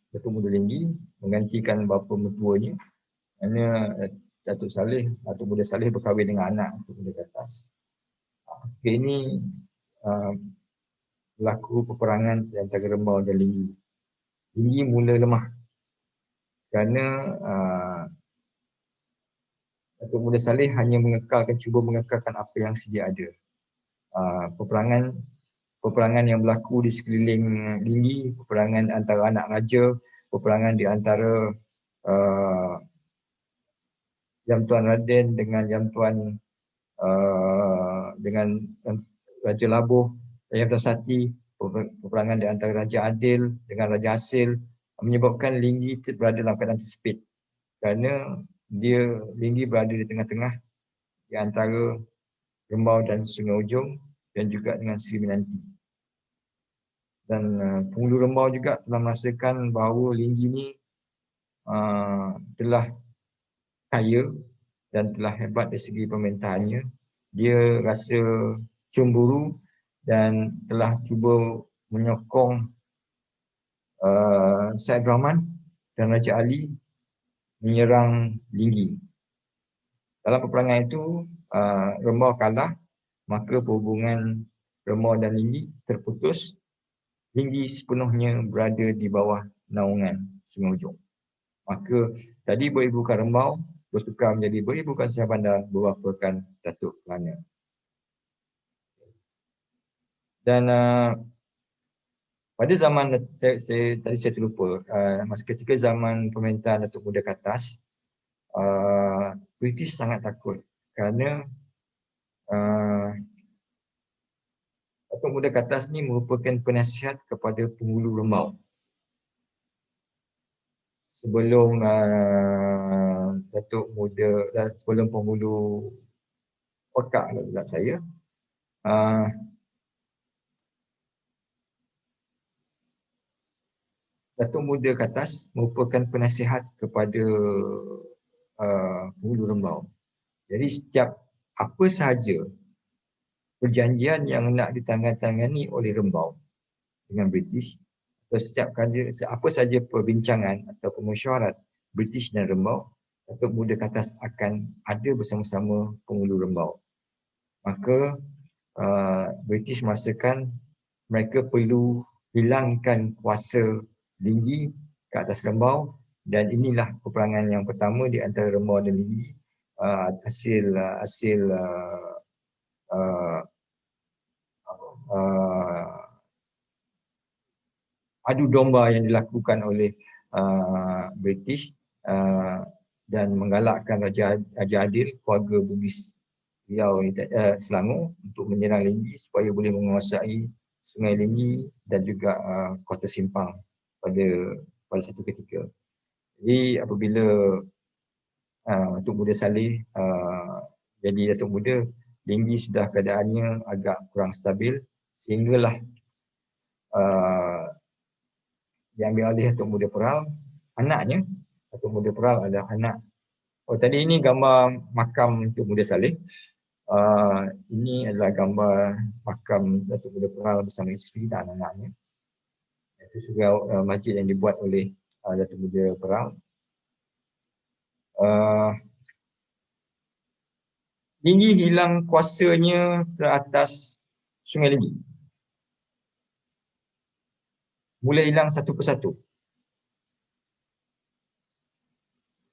Datuk Muda Lindi, menggantikan bapa mertuanya. Kerana Datuk Muda Saleh berkahwin dengan anak Datuk Muda Qattas. Ini berlaku peperangan di antara Rembau dan Lindi. Lindi mula lemah kerana Datuk Muda Saleh hanya cuba mengekalkan apa yang sedia ada. Peperangan yang berlaku di sekeliling Lindi, peperangan antara anak raja, peperangan di antara Jam Tuan Raden dengan Jam Tuan dengan Raja Labuh, Jam Tuan Sati, peperangan di antara Raja Adil dengan Raja Hasil, menyebabkan Lindi berada dalam keadaan tersepit kerana Lindi berada di tengah-tengah di antara Rembau dan Sungai Ujong, dan juga dengan Sri Menanti. Dan penghulu Rembau juga telah merasakan bahawa Lindi ni telah kaya dan telah hebat dari segi pemerintahannya. Dia rasa cemburu dan telah cuba menyokong Syed Rahman dan Raja Ali menyerang Lindi. Dalam peperangan itu, Rembau kalah, maka perhubungan Rembau dan Lindi terputus. Lindi sepenuhnya berada di bawah naungan Sungai Ujong. Maka tadi beribukan Rembau bertukar menjadi beribukan Shah Bandar, berwafakan Datuk Kelana. Dan pada zaman tadi saya terlupa, masa ketika zaman pemerintahan Datuk Muda Qattas, British sangat takut kerana Datuk Muda Qattas ni merupakan penasihat kepada penghulu Rembau. Sebelum Datuk Muda dan sebelum penghulu Pekak pula saya, Datuk Muda Qattas merupakan penasihat kepada Hulu Rembau. Jadi setiap apa sahaja perjanjian yang nak ditandatangani oleh Rembau dengan British, atau setiap kali apa saja perbincangan atau pemesyuarat British dan Rembau, Datuk Muda Katas akan ada bersama-sama penghulu Rembau. Maka British merasakan mereka perlu hilangkan kuasa Linggi ke atas Rembau, dan inilah peperangan yang pertama di antara Rembau dan Linggi. Hasil adu domba yang dilakukan oleh British dan menggalakkan Raja Adil, keluarga Bugis Riau Selangor untuk menyerang Linggi supaya boleh menguasai Sungai Linggi dan juga Kota Simpang pada satu ketika. Jadi apabila Datuk Muda Saleh jadi Datuk Muda, Linggi sudah keadaannya agak kurang stabil, sehinggalah diambil alih Datuk Muda Peral, anaknya. Datuk Muda Peral adalah anak. Tadi ini gambar makam Datuk Muda Saleh. Ini adalah gambar makam Datuk Muda Peral bersama isteri dan anak-anaknya. Itu juga masjid yang dibuat oleh Datuk Muda Peral. Linggi hilang kuasanya ke atas Sungai Linggi. Mula hilang satu persatu.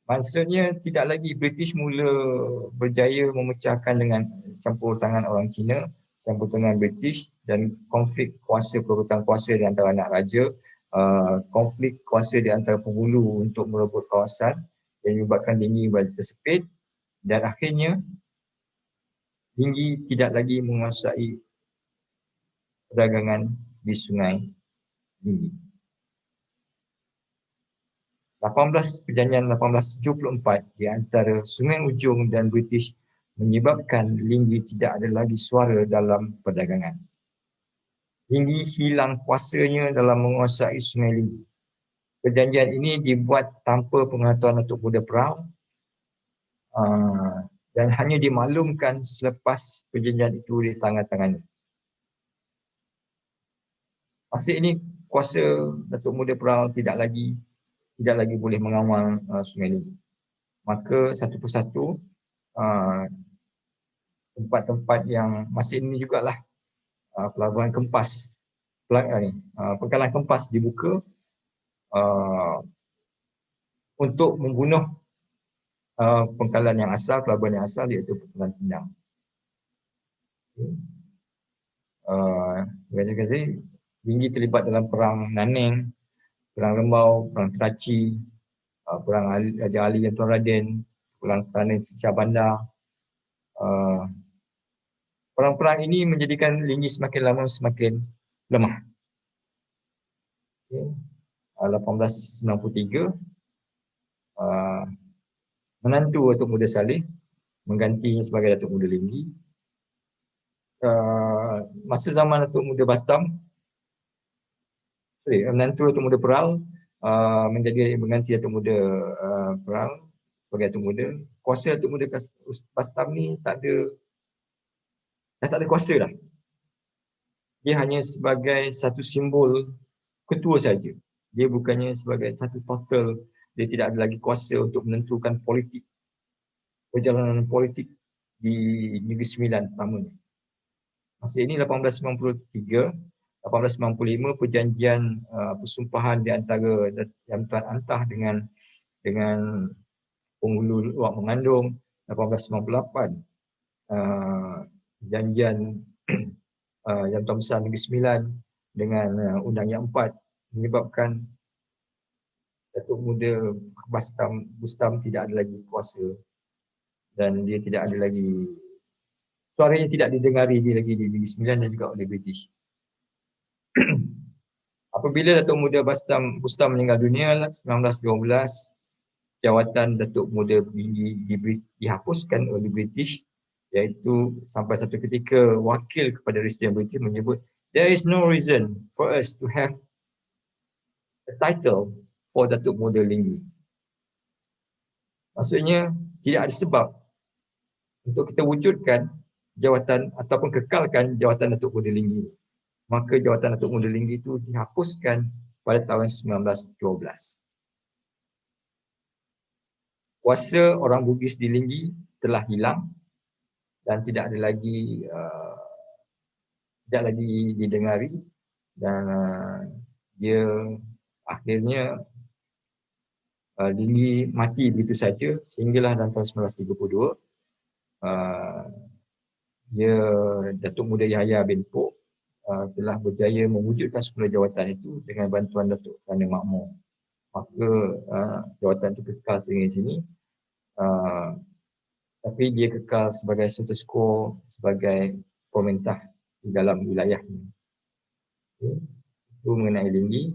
Maksudnya tidak lagi British mula berjaya memecahkan dengan campur tangan orang Cina, campur tangan British, dan konflik kuasa, perebutan kuasa di antara anak raja, konflik kuasa di antara penghulu untuk merebut kawasan yang menyebabkan Linggi tersepit, dan akhirnya Linggi tidak lagi menguasai perdagangan di Sungai Linggi. Perjanjian 1874 di antara Sungai Ujong dan British menyebabkan Linggi tidak ada lagi suara dalam perdagangan. Linggi hilang kuasanya dalam menguasai Sungai Linggi. Perjanjian ini dibuat tanpa pengetahuan Datuk Muda Peral dan hanya dimaklumkan selepas perjanjian itu ditandatangani. Masa ini kuasa Datuk Muda Peral tidak lagi boleh mengawal Sungai Linggi. Maka satu persatu tempat-tempat yang masih ini jugalah pelabuhan Kempas, Pangkalan Kempas dibuka untuk membunuh pangkalan yang asal, pelabuhan yang asal, iaitu Pangkalan Pinang. Gaji-gaji Linggi terlibat dalam perang Nanning, perang Rembau, perang Teraci, perang Raja Ali dan Tuan Raden, perang Syah Bandar. Perang-perang ini menjadikan Linggi semakin lama semakin lemah. 1893, menantu Datuk Muda Saleh menggantinya sebagai Datuk Muda Linggi. Masa zaman Datuk Muda Bastam, menantu Datuk Muda Peral mengganti Datuk Muda Peral sebagai Datuk Muda. Kuasa Datuk Muda Bastam ni tak ada kuasa dah. Dia hanya sebagai satu simbol ketua saja. Dia bukannya sebagai satu total. Dia tidak ada lagi kuasa untuk menentukan politik, perjalanan politik di Negeri Sembilan pertamanya. Masa ini 1893, 1895 perjanjian persumpahan di antara Yang Tuan Antah dengan penghulu Wak Mengandung. 1898 perjanjian Yang Tuan Besar Negeri Sembilan dengan Undang Yang 4 menyebabkan Datuk Muda Bastam tidak ada lagi kuasa, dan dia tidak ada lagi, suaranya tidak didengari lagi di Negeri Sembilan dan juga oleh British. Apabila Datuk Muda Bastam meninggal dunia 1912, jawatan Datuk Muda dihapuskan oleh British, iaitu sampai satu ketika wakil kepada Residen British menyebut there is no reason for us to have a title for Datuk Muda Linggi. Maksudnya tidak ada sebab untuk kita wujudkan jawatan ataupun kekalkan jawatan Datuk Muda Linggi. Maka jawatan Datuk Muda Linggi itu dihapuskan pada tahun 1912. Kuasa orang Bugis di Linggi telah hilang dan tidak lagi didengari, dan dia akhirnya Linggi mati begitu saja sehinggalah dalam tahun 1932 dia Datuk Muda Yahya bin Pok telah berjaya mewujudkan semula jawatan itu dengan bantuan Datuk Kerana Makmur. Maka jawatan itu kekal sehingga sini, tapi dia kekal sebagai status quo, sebagai pemerintah di dalam wilayahnya. Okay. Itu mengenai Linggi.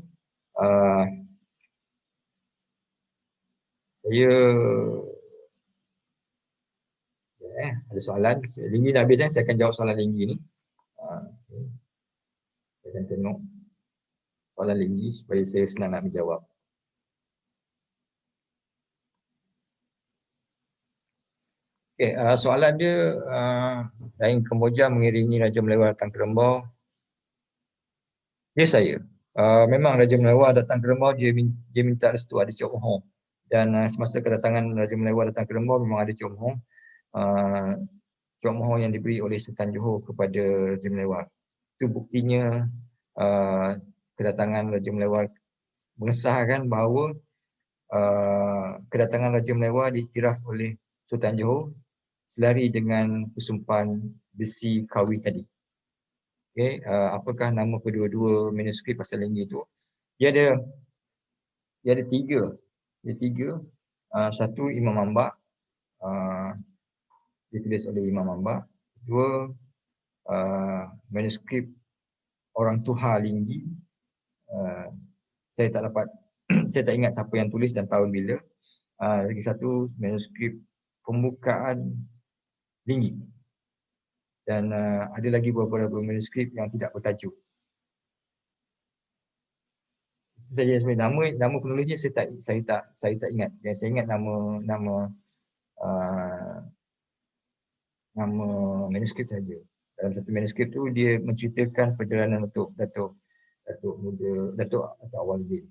Saya ada soalan. Linggi dah habis, saya akan jawab soalan Linggi ni. Okay. Saya akan tengok soalan Linggi supaya saya senang nak menjawab. Okay, soalan dia, Daeng Kemboja mengiringi Raja Melewar datang ke Rembau. Ya, saya. Memang Raja Melewar datang ke Rembau, dia minta restu ada Cok Mohong. Dan semasa kedatangan Raja Melewar datang ke Rembau, memang ada Cok Mohong. Cok Mohong yang diberi oleh Sultan Johor kepada Raja Melewar. Itu buktinya kedatangan Raja Melewar mengesahkan bahawa kedatangan Raja Melewar diiktiraf oleh Sultan Johor selari dengan persumpahan besi kawi tadi. Okay, apakah nama kedua-dua manuskrip pasal Linggi itu? Dia ada tiga. Satu Imam Mambak, ditulis oleh Imam Mambak. Dua manuskrip Orang Tuha Linggi. Saya tak dapat saya tak ingat siapa yang tulis dan tahun bila. Lagi satu manuskrip Pembukaan Linggi. Dan ada lagi beberapa manuskrip yang tidak bertajuk. Itu saja sebenarnya. Nama penulisnya saya tak ingat. Yang saya ingat nama manuskrip saja. Dalam satu manuskrip tu dia menceritakan perjalanan Datuk Awal Din.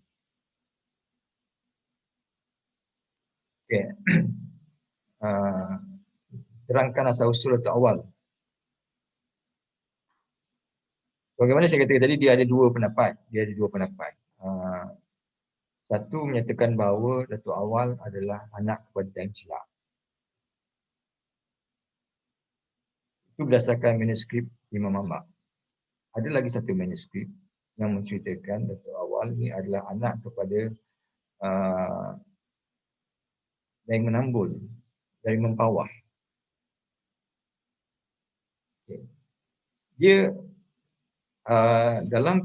Okey. Terangkan asal usul Datuk Awal. Bagaimana saya katakan tadi, dia ada dua pendapat. Satu menyatakan bahawa Datuk Awal adalah anak kepada Daeng Chelak. Itu berdasarkan manuskrip Imam Mambak. Ada lagi satu manuskrip yang menceritakan Datuk Awal ni adalah anak kepada Daeng Menambun dari Mempawah. Okay. Dia dalam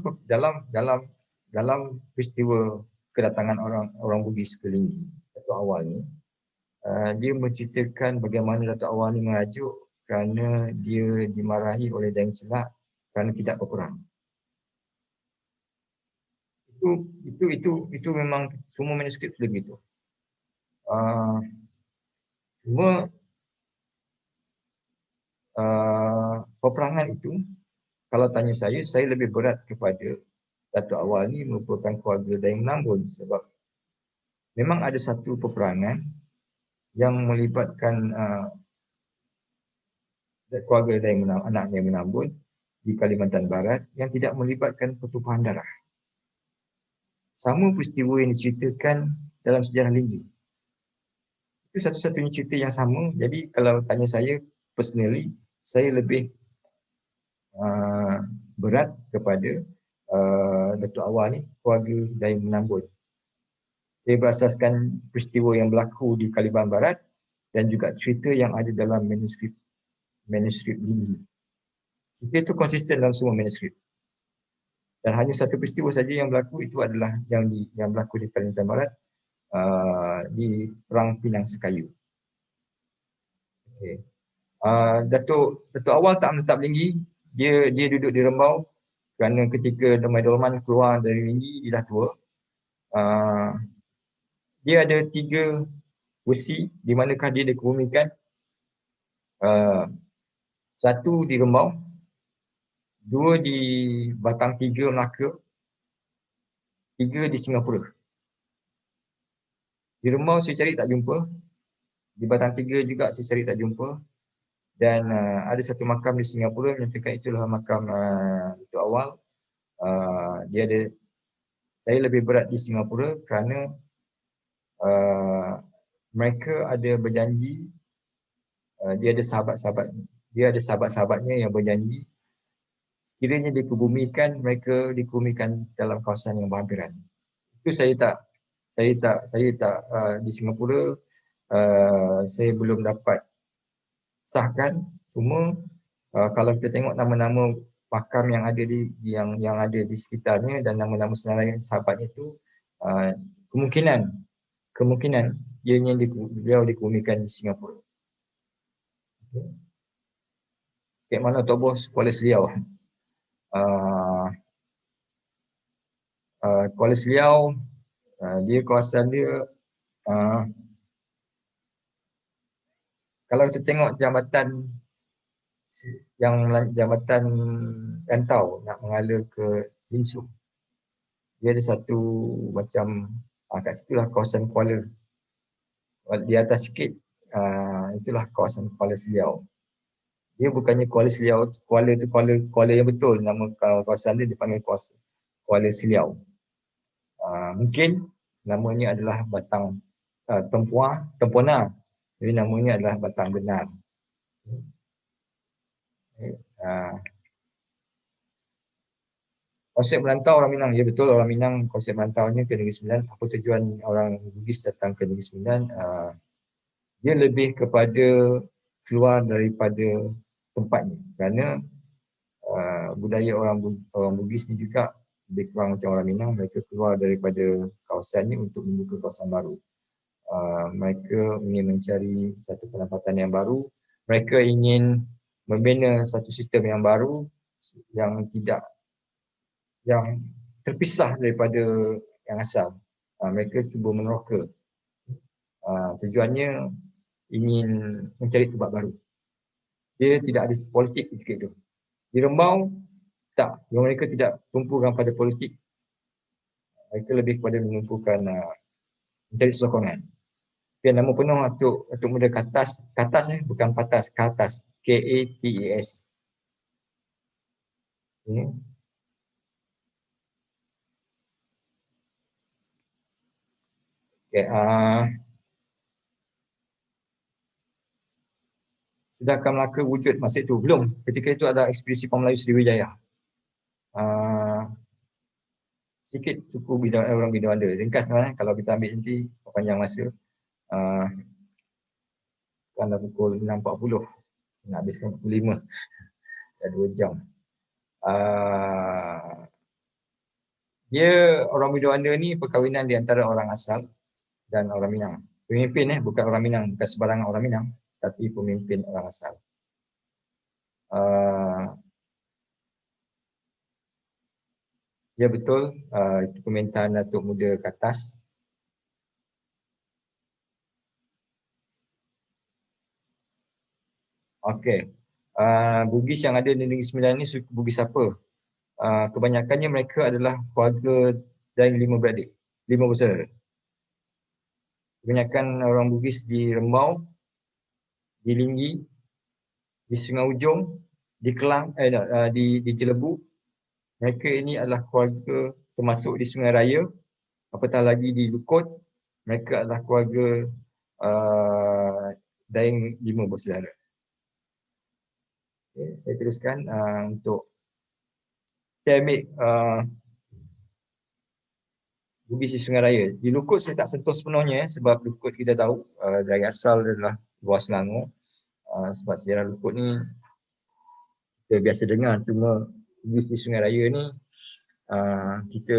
peristiwa kedatangan orang Bugis ke Linggi, Datuk Awal ni, dia menceritakan bagaimana Datuk Awal ni merajuk kerana dia dimarahi oleh Daeng Chelak kerana tidak berperang. Itu memang semua manuskrip begitu. Cuma peperangan itu, kalau tanya saya lebih berat kepada Datuk Awal ni merupakan keluarga Daeng Menambun, sebab memang ada satu peperangan yang melibatkan keluarga anak Daeng Menambun di Kalimantan Barat yang tidak melibatkan pertumpahan darah. Sama peristiwa yang diceritakan dalam sejarah Linggi. Itu satu-satunya cerita yang sama. Jadi kalau tanya saya personally, saya lebih berat kepada Datuk Awal ni, keluarga Daeng Menambun. Saya berasaskan peristiwa yang berlaku di Kalimantan Barat dan juga cerita yang ada dalam manuskrip Linggi. Cerita itu konsisten dalam semua manuskrip. Dan hanya satu peristiwa saja yang berlaku, itu adalah yang berlaku di Kalimantan Barat, di Perang Pinang Sekayu. Okay. Datuk Awal tak menetap Linggi, dia duduk di Rembau kerana ketika Damai Dolman keluar dari Linggi, dia dah tua. Dia ada tiga Besi di manakah dia dikebumikan? Satu di Rembau, dua di Batang Tiga Melaka, tiga di Singapura. Di Rembau saya cari tak jumpa, di Batang Tiga juga saya cari tak jumpa, dan ada satu makam di Singapura menyatakan itulah makam itu awal. Dia ada, saya lebih berat di Singapura kerana mereka ada berjanji, dia ada sahabat-sahabatnya yang berjanji sekiranya dikebumikan, mereka dikebumikan dalam kawasan yang berhampiran. Itu saya tak di Singapura, saya belum dapat sahkan. Cuma kalau kita tengok nama-nama makam yang ada yang ada di sekitarnya dan nama-nama senarai sahabat itu, kemungkinan ianya beliau dikebumikan di Singapura. Kat mana Tok Bos? Kuala Seliau. Kuala Seliau, dia kawasan dia, kalau kita tengok jambatan rantau nak mengalir ke Linsuk, dia ada satu macam kat situlah kawasan Kuala. Di atas sikit, itulah kawasan Kuala Seliau. Dia bukannya Kuala Seliau, Kuala tu Kuala yang betul, nama kawasan dia dipanggil Kuala Seliau. Mungkin namanya adalah Batang Tempuana. Jadi namanya adalah Batang Benar. Konsep merantau orang Minang, ya betul, orang Minang konsep merantaunya ke Negeri Sembilan. Apa tujuan orang Bugis datang ke Negeri Sembilan? Dia lebih kepada keluar daripada tempatnya, kerana budaya orang Bugis ni juga lebih kurang macam orang Minang. Mereka keluar daripada kawasannya untuk menuju ke kawasan baru. Mereka ingin mencari satu pendapatan yang baru. Mereka ingin membina satu sistem yang baru yang terpisah daripada yang asal. Mereka cuba meneroka. Tujuannya ingin mencari tempat baru. Dia tidak ada politik ketika itu. Di Rembau, tak. Mereka tidak tumpukan pada politik. Mereka lebih kepada menumpukan mencari sokongan. Okay, nama penuh Atuk Muda Katas. Katas ni bukan Patas, Katas. Katas. Okay. Okay, sudahkah Melaka wujud masa itu? Belum. Ketika itu ada ekspedisi Pom Melayu Sriwijaya. Sikit suku orang Bidawanda. Ringkas kalau kita ambil nanti panjang masa. Sekarang dah pukul 6.40. Nak habiskan pukul 5. Dah 2 jam. Dia orang Bidawanda ni perkahwinan di antara orang asal dan orang Minang. Pemimpin bukan orang Minang, bukan sebarangan orang Minang, tapi pemimpin orang asal. Ya betul, itu permintaan Datuk Muda Katas. Okey. Bugis yang ada di Negeri Sembilan ni suku Bugis apa? Kebanyakannya mereka adalah keluarga dan 5 beradik, 5 bersaudara. Kebanyakan orang Bugis di Rembau, di Linggi, di Sungai Ujong, di Kelang, di Jelebu. Mereka ini adalah keluarga termasuk di Sungai Raya, apatah lagi di Lukut. Mereka adalah keluarga Daeng 5 bersaudara. Okay, saya teruskan untuk saya ambil Bugis di Sungai Raya. Di Lukut saya tak sentuh sepenuhnya sebab Lukut kita tahu dari asal adalah luar Selangor. Sebab sejarah Lukut ni kita biasa dengar, cuma Bugis di Sungai Raya ni kita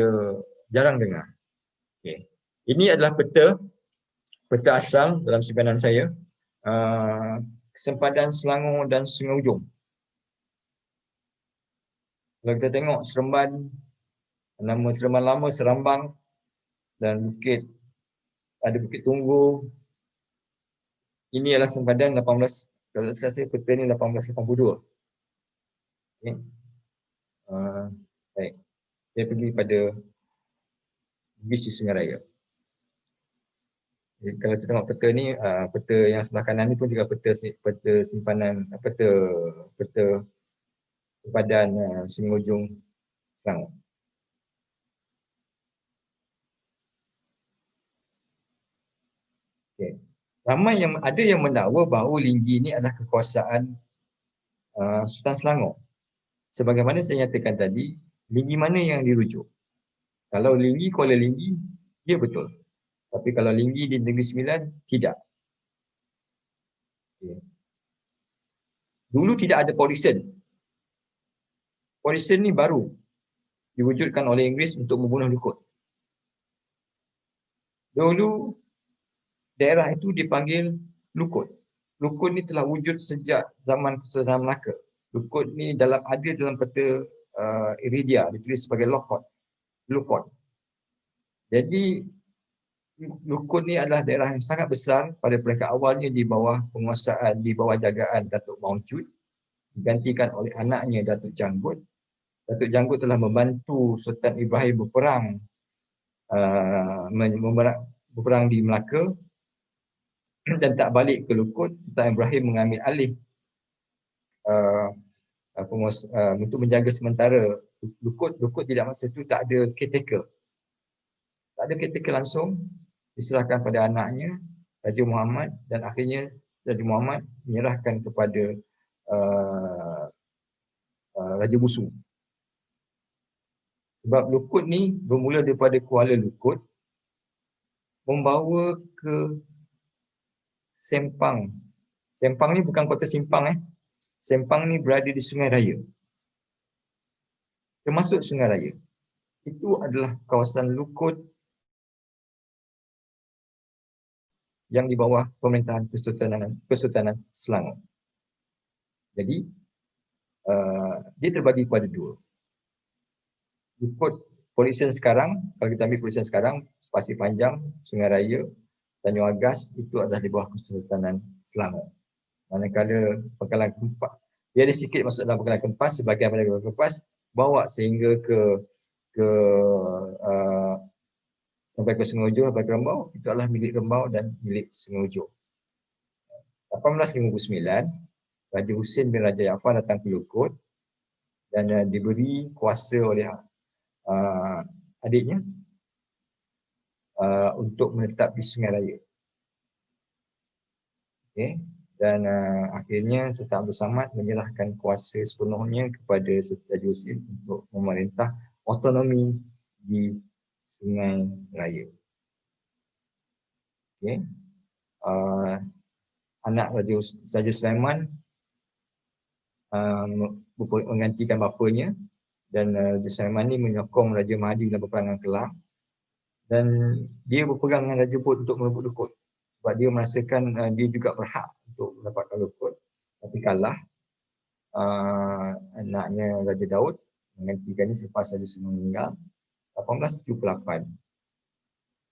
jarang dengar. Okay. Ini adalah peta asal dalam simpanan saya, sempadan Selangor dan Sungai Ujong. Kalau kita tengok Seremban, nama Seremban Lama, Serambang, dan bukit, ada Bukit Tunggu, ini adalah sempadan 18, kalau saya peta ni 1882. Okay. Baik. Saya pergi pada bisi Sungai Raya. Jadi, kalau kita tengok peta ni, peta yang sebelah kanan ni pun juga peta simpanan, peta sempadan Sungai Ujong Selangor. Okay. Ramai yang ada yang mendakwa bahawa Linggi ini adalah kekuasaan Sultan Selangor. Sebagaimana saya nyatakan tadi, Linggi mana yang dirujuk? Kalau Linggi Kuala Linggi, dia betul. Tapi kalau Linggi di Negeri Sembilan, tidak. Okay. Dulu tidak ada Polisen. Polisen ni baru diwujudkan oleh Inggeris untuk membunuh Lukut. Dulu daerah itu dipanggil Lukut. Lukut ni telah wujud sejak zaman Kesultanan Melaka. Lukut ni dalam peta Iridia ditulis sebagai Lukut. Jadi Lukut ni adalah daerah yang sangat besar pada peringkat awalnya di bawah penguasaan, di bawah jagaan Datuk Maujud, digantikan oleh anaknya Datuk Janggut. Datuk Janggut telah membantu Sultan Ibrahim berperang di Melaka dan tak balik ke Lukut. Sultan Ibrahim mengambil alih untuk menjaga sementara Lukut. Lukut tidak masa itu tak ada caretaker. Tak ada caretaker langsung, diserahkan pada anaknya Raja Muhammad, dan akhirnya Raja Muhammad menyerahkan kepada Raja Busu. Sebab Lukut ni bermula daripada Kuala Lukut membawa ke Sempang. Sempang ni bukan kota Simpang. Sempang ni berada di Sungai Raya. Termasuk Sungai Raya. Itu adalah kawasan Lukut yang di bawah pemerintahan Kesultanan Selangor. Jadi, dia terbagi kepada dua. Lukut Polisian sekarang, kalau kita ambil Polisian sekarang, Pasir Panjang, Sungai Raya, Tanjung Agas, itu adalah di bawah Kesultanan Selangor. Manakala Pangkalan Kempas, dia ada sikit masuk dalam Pangkalan Kempas, sebagian pada Pangkalan Kempas, bawa sehingga sampai ke Sungai Ujong, sampai ke Rembau, itu adalah milik Rembau dan milik Sungai Ujong. 1859, Raja Husin bin Raja Jaafar datang ke Lukut dan diberi kuasa oleh adiknya untuk menetap di Sungai Raya. Okay. Dan akhirnya Sultan Abdul Samad menyerahkan kuasa sepenuhnya kepada Raja Husin untuk memerintah otonomi di Sungai Raya. Okay. Anak Raja Sulaiman menggantikan bapanya, dan Raja Sulaiman ni menyokong Raja Mahdi dalam peperangan Kelang, dan dia berpegang dengan Raja Bud untuk merebut Lukut sebab dia merasakan dia juga berhak untuk mendapatkan Lukut, tapi kalah. Anaknya Raja Daud menggantikannya selepas Raja Sulaiman meninggal 1878.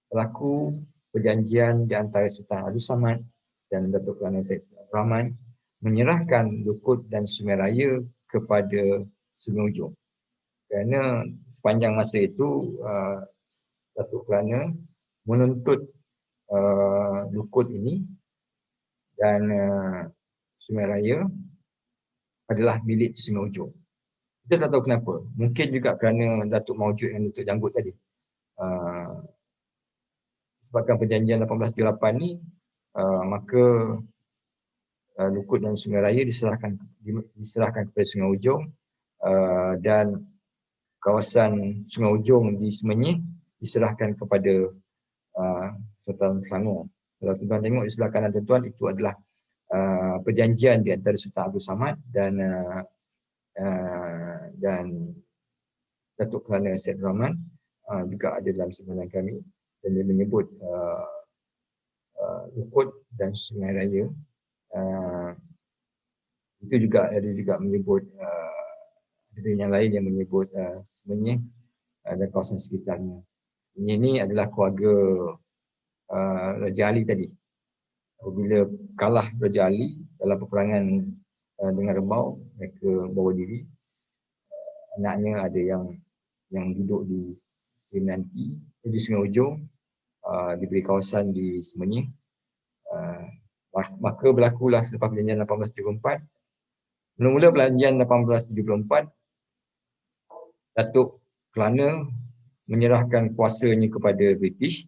Berlaku perjanjian di antara Sultan Abdul Samad dan Datuk Kelana Syed Rahman menyerahkan Lukut dan Sungai Raya kepada Sungai Ujong. Kerana sepanjang masa itu Datuk Kelana menuntut Lukut ini dan Sungai Raya adalah milik Sungai Ujong. Kita tak tahu kenapa. Mungkin juga kerana Datuk Maujud dan Datuk Janggut tadi. Sebabkan perjanjian 1878 ni, maka Lukut dan Sungai Raya diserahkan kepada Sungai Ujong, dan kawasan Sungai Ujong di Semenyih diserahkan kepada Sultan Selangor. Kalau tuan tengok di sebelah kanan tuan, itu adalah perjanjian di antara Sultan Abdul Samad dan Datuk Kelana Syed Rahman, juga ada dalam simpulan kami, dan dia menyebut Lukut dan Sungai Raya. Itu juga ada juga menyebut ada yang lain yang menyebut Semenyih dan kawasan sekitarnya. Ini adalah keluarga Raja Ali tadi. Apabila kalah Raja Ali dalam peperangan dengan Rebau, mereka bawa diri. Anaknya ada yang duduk di Semenanti, di Sungai Ujong, diberi kawasan di Semenyih. Maka berlakulah selepas perjanjian 1874. Mula-mula perjanjian 1874, Datuk Kelana menyerahkan kuasanya kepada British.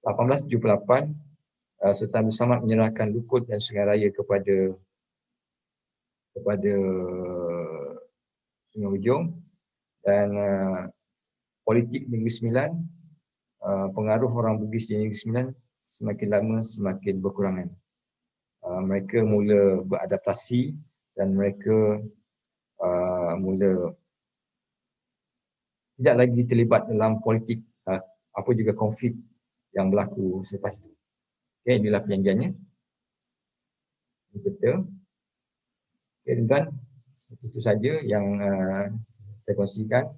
1878, Sultan Abdul Samad menyerahkan Lukut dan Sungai Raya kepada Sungai Ujong, dan politik Negeri Sembilan, pengaruh orang Bugis di Negeri Sembilan semakin lama semakin berkurangan. Mereka mula beradaptasi dan mereka mula tidak lagi terlibat dalam politik apa juga konflik yang berlaku selepas itu. Okey, inilah perjanjiannya. Betul. Okey, dan itu saja yang saya kongsikan.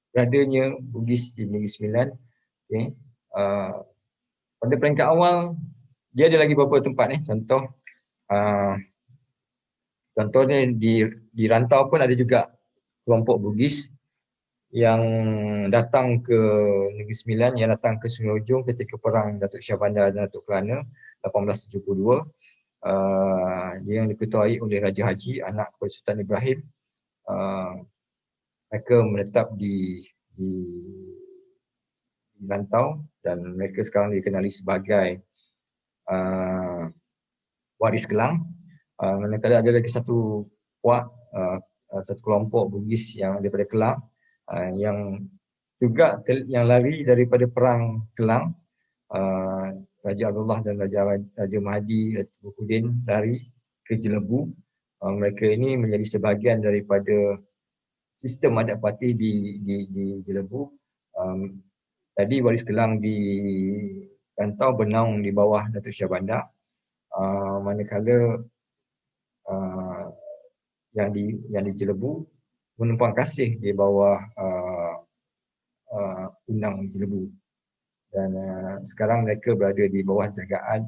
Beradanya Bugis di Negeri Sembilan. Okay. Pada peringkat awal, dia ada lagi beberapa tempat. Contohnya di rantau pun ada juga kelompok Bugis yang datang ke Negeri Sembilan, yang datang ke Sungai Ujong ketika perang Datuk Shah Bandar dan Datuk Kelana 1872. Dia yang diketuai oleh Raja Haji, anak Sultan Ibrahim. Mereka menetap di rantau dan mereka sekarang dikenali sebagai waris Kelang. Manakala ada lagi satu puak, satu kelompok Bugis yang daripada Kelang yang juga yang lari daripada perang Kelang. Raja Abdullah dan Raja Mahdi, Datuk Bukudin lari ke Jelebu. Mereka ini menjadi sebahagian daripada sistem adat patih di Jelebu. Tadi waris Kelang di rantau bernaung di bawah Datuk Shah Bandar. Manakala yang di Jelebu menumpang kasih di bawah undang Jelebu. Dan sekarang mereka berada di bawah jagaan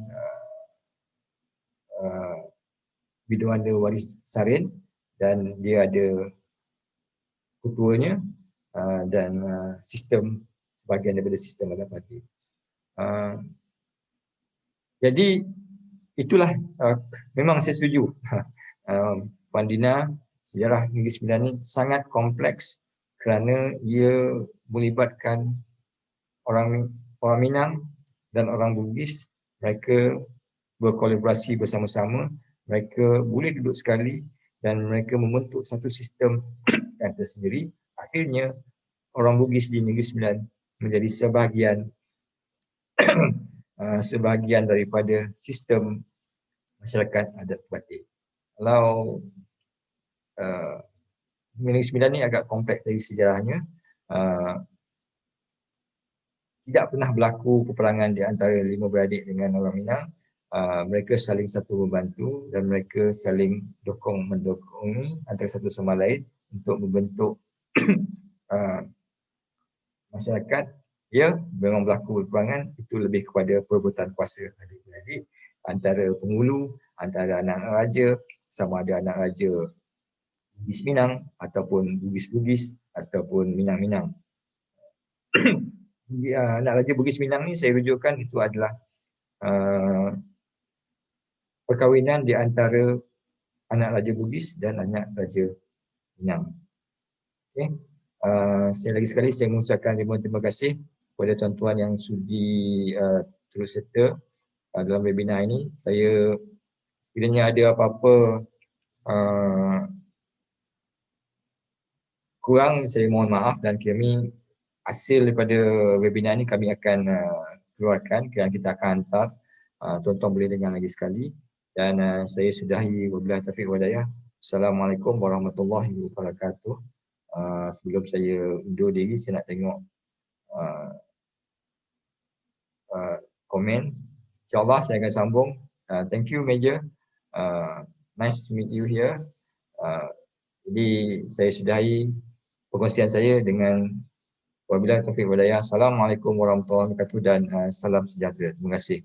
Biduanda Waris Sarin, dan dia ada ketuanya dan sistem sebahagian daripada sistem adat patih. Jadi itulah memang saya setuju. Puan Dina, sejarah Negeri Sembilan ini sangat kompleks kerana ia melibatkan orang Minang dan orang Bugis. Mereka berkolaborasi bersama-sama, mereka boleh duduk sekali dan mereka membentuk satu sistem yang tersendiri. Akhirnya orang Bugis di Negeri Sembilan menjadi sebahagian daripada sistem masyarakat adat batik. Kalau Negeri Sembilan ni agak kompleks dari sejarahnya. Tidak pernah berlaku peperangan di antara lima beradik dengan orang Minang. Mereka saling satu membantu dan mereka saling mendokongi antara satu sama lain untuk membentuk masyarakat. Ya, memang berlaku peperangan, itu lebih kepada perebutan kuasa adik-beradik antara penghulu, antara anak raja, sama ada anak raja Bugis Minang ataupun Bugis-Bugis ataupun Minang-Minang. Anak raja Bugis Minang ni saya rujukkan itu adalah perkahwinan di antara anak raja Bugis dan anak raja Minang. Okay. Saya lagi sekali saya mengucapkan terima kasih kepada tuan-tuan yang sudi turut serta dalam webinar ini. Saya sekiranya ada apa-apa kurang, saya mohon maaf, dan kami hasil daripada webinar ini kami akan keluarkan, dan kita akan hantar. Tuan-tuan boleh dengar lagi sekali. Dan saya sudahi, wabillahi taufiq wal hidayah. Assalamualaikum warahmatullahi wabarakatuh. Sebelum saya undur diri, saya nak tengok komen. InsyaAllah saya akan sambung. Thank you Major. Nice to meet you here. Jadi saya sudahi perkongsian saya dengan Wabillahi taufiq wal hidayah. Assalamualaikum warahmatullahi wabarakatuh dan salam sejahtera. Terima kasih.